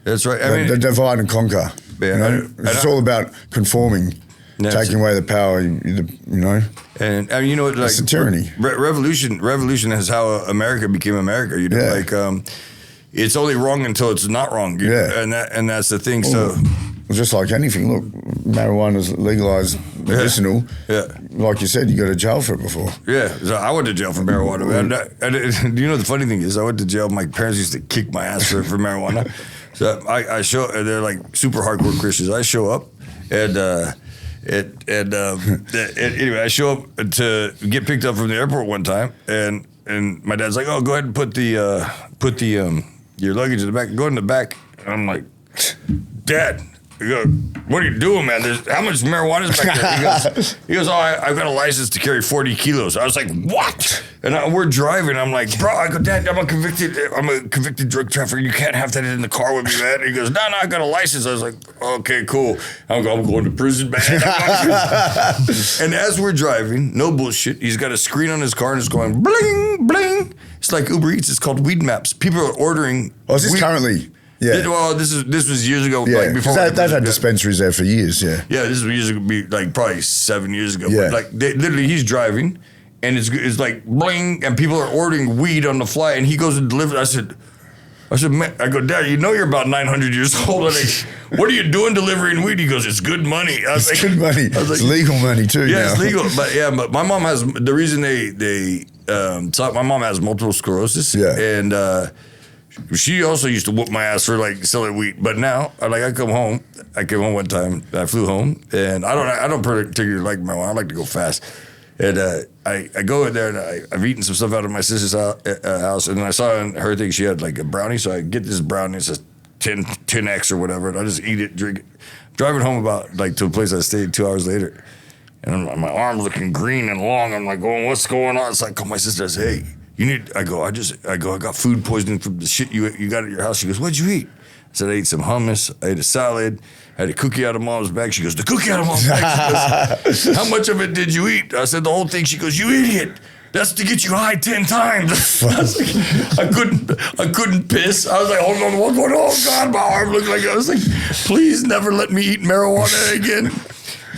that's right. I mean, they divide and conquer. Yeah, you know? It's all about conforming, taking away the power. You know, and I mean, you know, like it's a tyranny. Revolution is how America became America. You know, like it's only wrong until it's not wrong. You know? And that's the thing. So. Just like anything, look, marijuana's legalized, medicinal. Yeah. Like you said, you go to jail for it before. Yeah, so I went to jail for marijuana, man. And you know the funny thing is, I went to jail. My parents used to kick my ass for marijuana. So I show, they're like super hardcore Christians. I show up, and anyway, I show up to get picked up from the airport one time, and my dad's like, "Oh, go ahead and put the your luggage in the back. Go in the back." And I'm like, "Dad." He goes, what are you doing, man? How much marijuana is back there? He goes, oh, I've got a license to carry 40 kilos. I was like, what? And we're driving. I'm like, bro, I go, Dad, I'm a convicted drug trafficker. You can't have that in the car with me, man. He goes, no, I got a license. I was like, okay, cool. I'm going to prison, man. And as we're driving, no bullshit, he's got a screen on his car and it's going bling, bling. It's like Uber Eats. It's called Weed Maps. People are ordering. Oh, is this currently? Yeah. Well, this was years ago. Yeah, like before they've had dispensaries there for years. Yeah. Yeah, this was years ago, like probably 7 years ago. Yeah. But like literally, he's driving, and it's like bling, and people are ordering weed on the fly, and he goes and delivers. I said, man, I go, Dad, you know you're about 900 years old. I'm like, what are you doing delivering weed? He goes, it's good money. I was It's like, good money. It's legal money too. Yeah, now. it's legal. But my mom has the reason my mom has multiple sclerosis. Yeah. And she also used to whoop my ass for like selling weed, but now I come home. I came home one time. I flew home, and I don't particularly like marijuana. I like to go fast, and I go in there and I've eaten some stuff out of my sister's house, and then I saw in her thing she had like a brownie, so I get this brownie. It's a 10X or whatever, and I just eat it, drink it. Driving home about like to a place I stayed 2 hours later, and my arm's looking green and long. I'm like, going, what's going on? So I call my sister. I say, hey. I got food poisoning from the shit you got at your house. She goes, what'd you eat? I said, I ate some hummus, I ate a salad, I had a cookie out of Mom's bag. She goes, the cookie out of Mom's bag? She goes, how much of it did you eat? I said, the whole thing. She goes, you idiot. That's to get you high 10 times. I couldn't piss. I was like, hold on, oh God, my arm looked like, I was like, please never let me eat marijuana again.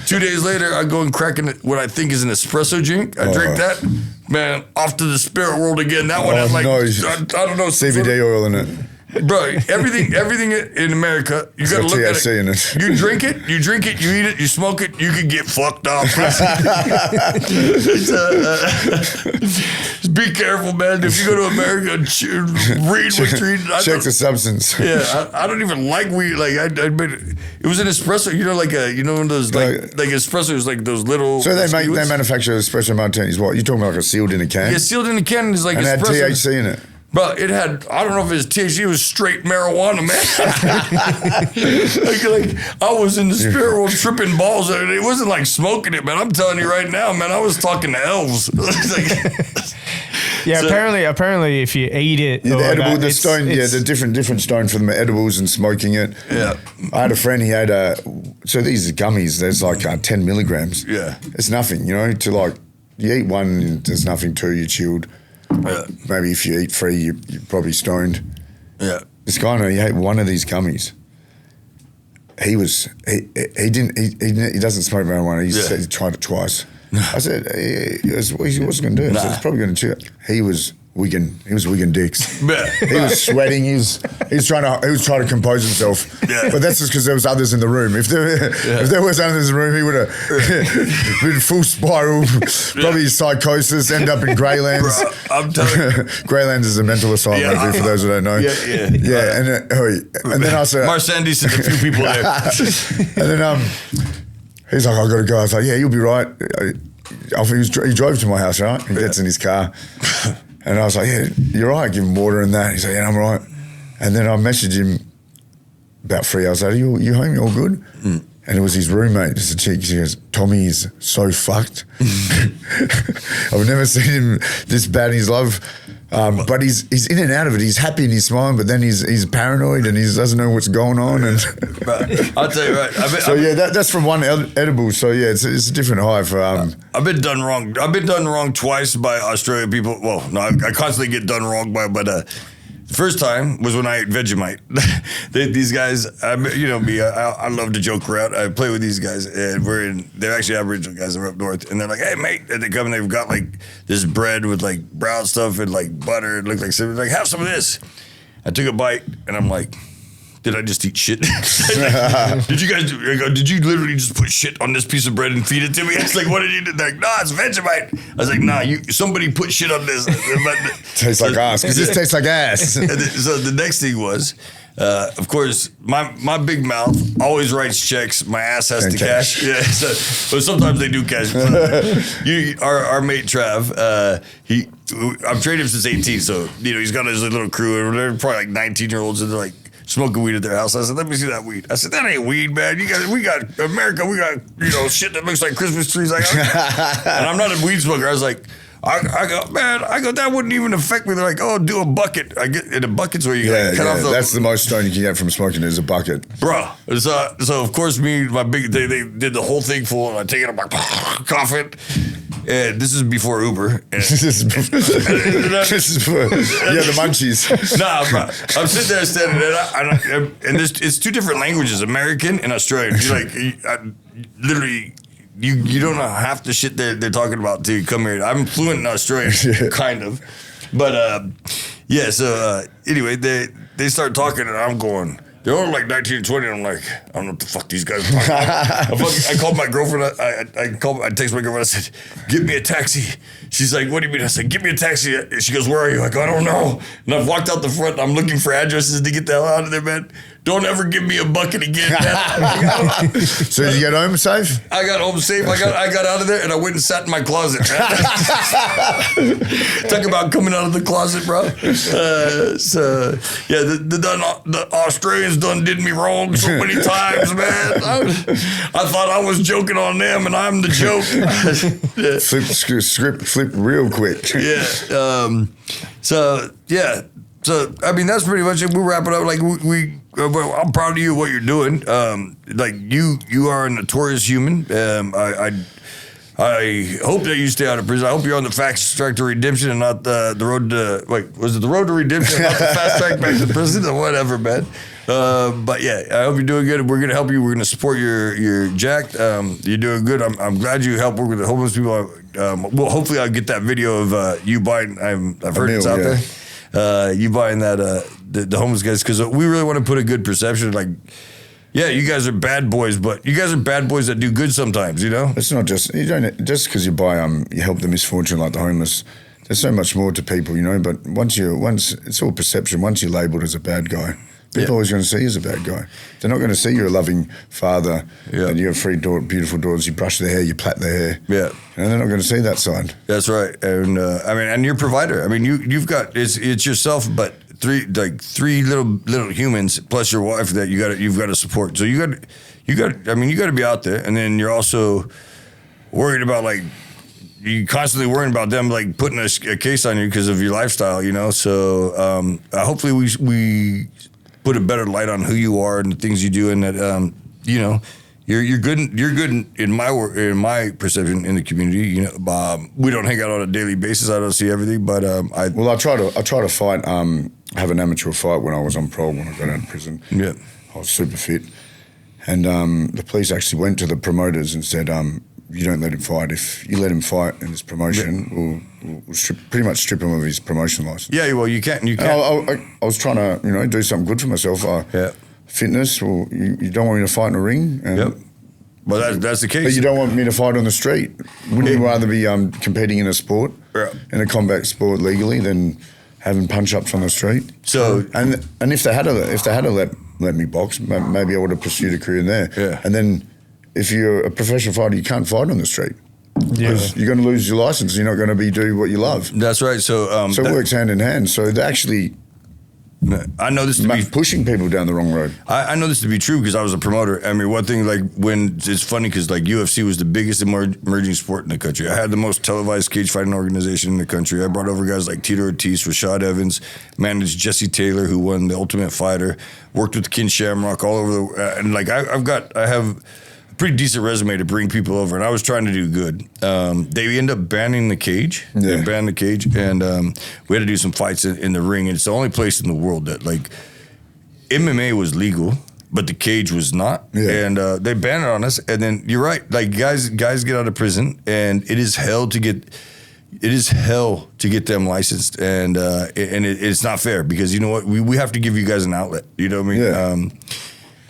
2 days later, I go and crack what I think is an espresso drink. I drink that. Man, off to the spirit world again. That one had like, no. I don't know. CBD oil in it. Bro, everything in America, you gotta look at it. In it. You drink it, you eat it, you smoke it, you can get fucked up. Just be careful, man. If you go to America, read what treat. Check the substance. Yeah, I don't even like weed. Like it was an espresso. You know, like one of those like espressos, like those little. So they manufacture espresso martinis. What you talking about? Like a sealed in a can? Yeah, sealed in a can is like and espresso. It had THC in it. But it had, I don't know if it was THC, it was straight marijuana, man. like, I was in the spirit world tripping balls. It wasn't like smoking it, man. I'm telling you right now, man, I was talking to elves. Yeah, so, apparently if you eat it. Yeah, the edible, the stone, the different stone for the edibles and smoking it. Yeah. I had a friend, he had, so these gummies, there's like 10 milligrams. Yeah. It's nothing, you know, to like, you eat one, there's nothing to you, chilled. Maybe if you eat 3, you're probably stoned. Yeah. This guy, he ate one of these gummies. He doesn't smoke marijuana. He said he tried it twice. I said, what's he going to do? I said, it's probably going to chill. He was wigging dicks. He was sweating. He was trying to compose himself. Yeah. But that's just because there was others in the room. If there was others in the room, he would have been full spiral, probably psychosis, end up in Greylands. Bro, I'm telling you. Greylands is a mental asylum, for those who don't know. Yeah. And then I said, Marsandi sent a few people there. And then he's like, I got to go. I was like, yeah, you'll be right. He drove to my house, right? He gets in his car. And I was like, yeah, you're right. Give him water and that. He's like, yeah, I'm right. And then I messaged him about 3 hours later, you home? You all good? Mm. And it was his roommate, just a chick. She goes, Tommy is so fucked. I've never seen him this bad in his life. But he's in and out of it. He's happy and he's smiling, but then he's paranoid and he doesn't know what's going on. And I'll tell you right. That's from one edible. So yeah, it's a different high for. I've been done wrong. I've been done wrong twice by Australian people. Well, no, I constantly get done wrong by, but the first time was when I ate Vegemite. These guys, you know me, I love to joke around. I play with these guys, and they're actually Aboriginal guys. They're up north, and they're like, "Hey, mate!" And they come and they've got like this bread with like brown stuff and like butter. It looked like something. Like, have some of this. I took a bite, and I'm like, did I just eat shit? Did you guys? Did you literally just put shit on this piece of bread and feed it to me? It's like, what did you do? They're like, nah, it's Vegemite. I was like, nah, somebody put shit on this. Tastes like ass. Because this tastes like ass. So the next thing was, of course, my big mouth always writes checks. My ass has to cash. Yeah. But sometimes they do cash. Our mate Trav, I've trained him since 18, so you know he's got his little crew, and they're probably like 19-year-olds, and they're like smoking weed at their house. I said, let me see that weed. I said, that ain't weed, man. We got America. We got shit that looks like Christmas trees. Like, and I'm not a weed smoker. I was like, I go, that wouldn't even affect me. They're like, oh, do a bucket. I get in the buckets where you cut off the. That's the most stone you can get from smoking is a bucket, bro. So of course they did the whole thing full, and I take it, I'm like coughing. And this is before Uber. This is before the munchies. Nah, bro. I'm sitting there standing there, and it's 2 different languages, American and Australian. You're like, literally. You don't know half the shit they're talking about till you come here. I'm fluent in Australian, kind of. But, so anyway, they start talking, and I'm going, they're all like 19 and 20, and I'm like, I don't know what the fuck these guys are talking about. I called my girlfriend, I texted my girlfriend, I said, get me a taxi. She's like, what do you mean? I said, get me a taxi. She goes, where are you? I go, I don't know. And I've walked out the front, I'm looking for addresses to get the hell out of there, man. Don't ever give me a bucket again, man. So did you get home safe? I got home safe. I got out of there and I went and sat in my closet. Talk about coming out of the closet, bro. The Australians done did me wrong so many times, man. I thought I was joking on them and I'm the joke. Flip real quick. Yeah. So I mean that's pretty much it. We'll wrap it up. Like I'm proud of you what you're doing. Like you are a notorious human. I I hope that you stay out of prison. I hope you're on the fast track to redemption and not the road to, was it the road to redemption and not the fast track back to prison or whatever, man. But yeah, I hope you're doing good. We're going to help you. We're going to support your jacked. You're doing good. I'm glad you helped work with the homeless people. Well, hopefully I'll get that video of you buying, I've heard it's out there. You buying that, the homeless guys, because we really want to put a good perception, like, yeah, you guys are bad boys, but you guys are bad boys that do good sometimes, you know? It's not just, you don't, just because you buy, you help the misfortune like the homeless, there's so much more to people, you know, but once it's all perception, once you're labelled as a bad guy, people are always going to see you as a bad guy. They're not going to see you're a loving father, and you have beautiful daughters, you brush their hair, you plait their hair. Yeah. And they're not going to see that side. That's right. And and you're a provider. I mean, you've got, it's yourself, but three little humans plus your wife that you've got to support. So you got to be out there, and then you're also worried about, like, you constantly worrying about them, like, putting a case on you because of your lifestyle, you know. So hopefully we put a better light on who you are and the things you do, and that you know, you're good in my perception in the community. You know, we don't hang out on a daily basis. I don't see everything, but I try to fight. Have an amateur fight when I was on parole when I got out of prison. Yeah, I was super fit, and the police actually went to the promoters and said, "You don't let him fight. If you let him fight in his promotion, we'll pretty much strip him of his promotion license." Yeah, well, you can't. I was trying to, you know, do something good for myself. Fitness. Well, you don't want me to fight in a ring. And, well, that's the case. But you don't want me to fight on the street. Wouldn't you rather be competing in a sport, in a combat sport legally, than having punch-ups on the street? So and if they had to let me box, maybe I would have pursued a career in there. Yeah. And then if you're a professional fighter, you can't fight on the street. Because you're going to lose your license. You're not going to do what you love. That's right. So it works hand in hand. So they actually, I know this to be pushing people down the wrong road. I know this to be true because I was a promoter. I mean, one thing, like, when it's funny because, like, UFC was the biggest emerging sport in the country. I had the most televised cage fighting organization in the country. I brought over guys like Tito Ortiz, Rashad Evans, managed Jesse Taylor, who won the Ultimate Fighter, worked with Ken Shamrock all over the and like I have pretty decent resume to bring people over, and I was trying to do good. They end up banning the cage. Yeah. They banned the cage, and we had to do some fights in the ring. And it's the only place in the world that, like, MMA was legal, but the cage was not. Yeah. And they banned it on us. And then you're right, like, guys get out of prison, and it is hell to get them licensed, and it's not fair because, you know what, we have to give you guys an outlet. You know what I mean? Yeah.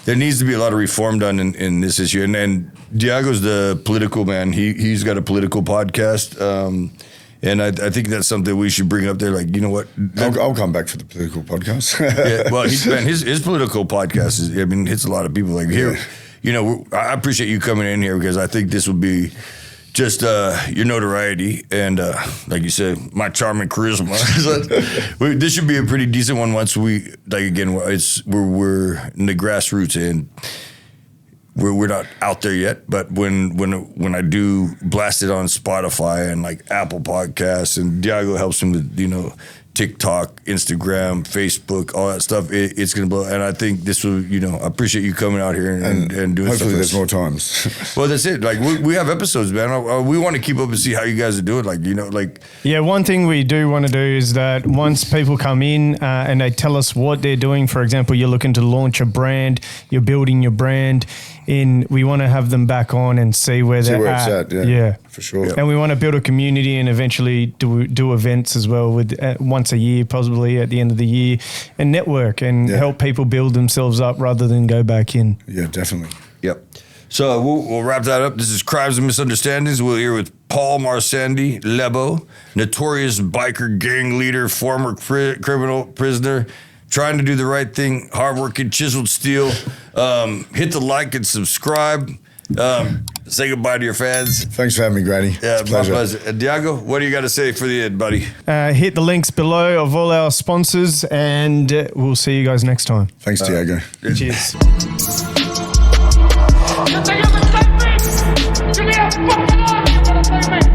There needs to be a lot of reform done in this issue. And Diago's the political man. He's got a political podcast. And I think that's something we should bring up there. Like, you know what? I'll come back for the political podcast. Yeah, well, his political podcast hits a lot of people. Like, here, you know, I appreciate you coming in here because I think this will be just your notoriety and, like you said, my charm and charisma. This should be a pretty decent one once we, like, again, we're in the grassroots and we're not out there yet. But when I do blast it on Spotify and, like, Apple Podcasts, and Diago helps him with, you know, TikTok, Instagram, Facebook, all that stuff, it's going to blow. And I think this will, you know, I appreciate you coming out here and doing hopefully stuff. There's more times. Well, that's it. Like, we have episodes, man. We want to keep up and see how you guys are doing. Like, you know, like. Yeah, one thing we do want to do is that once people come in and they tell us what they're doing, for example, you're looking to launch a brand, you're building your brand, we want to have them back on and see where they're at. Yeah, for sure. And we want to build a community and eventually do events as well with once a year, possibly at the end of the year, and network and help people build themselves up rather than go back in. Yeah, definitely. Yep. So we'll wrap that up. This is Crimes and Misunderstandings. We're here with Paul Marsandi, Lebo, notorious biker gang leader, former criminal prisoner, trying to do the right thing, hardworking, chiseled steel. Hit the like and subscribe. Say goodbye to your fans. Thanks for having me, Grady. Yeah, my pleasure. And Diago, what do you got to say for the end, buddy? Hit the links below of all our sponsors, and we'll see you guys next time. Thanks, Diago. Cheers. You think I'm a me? Give me a fucking arm, you wanna play me?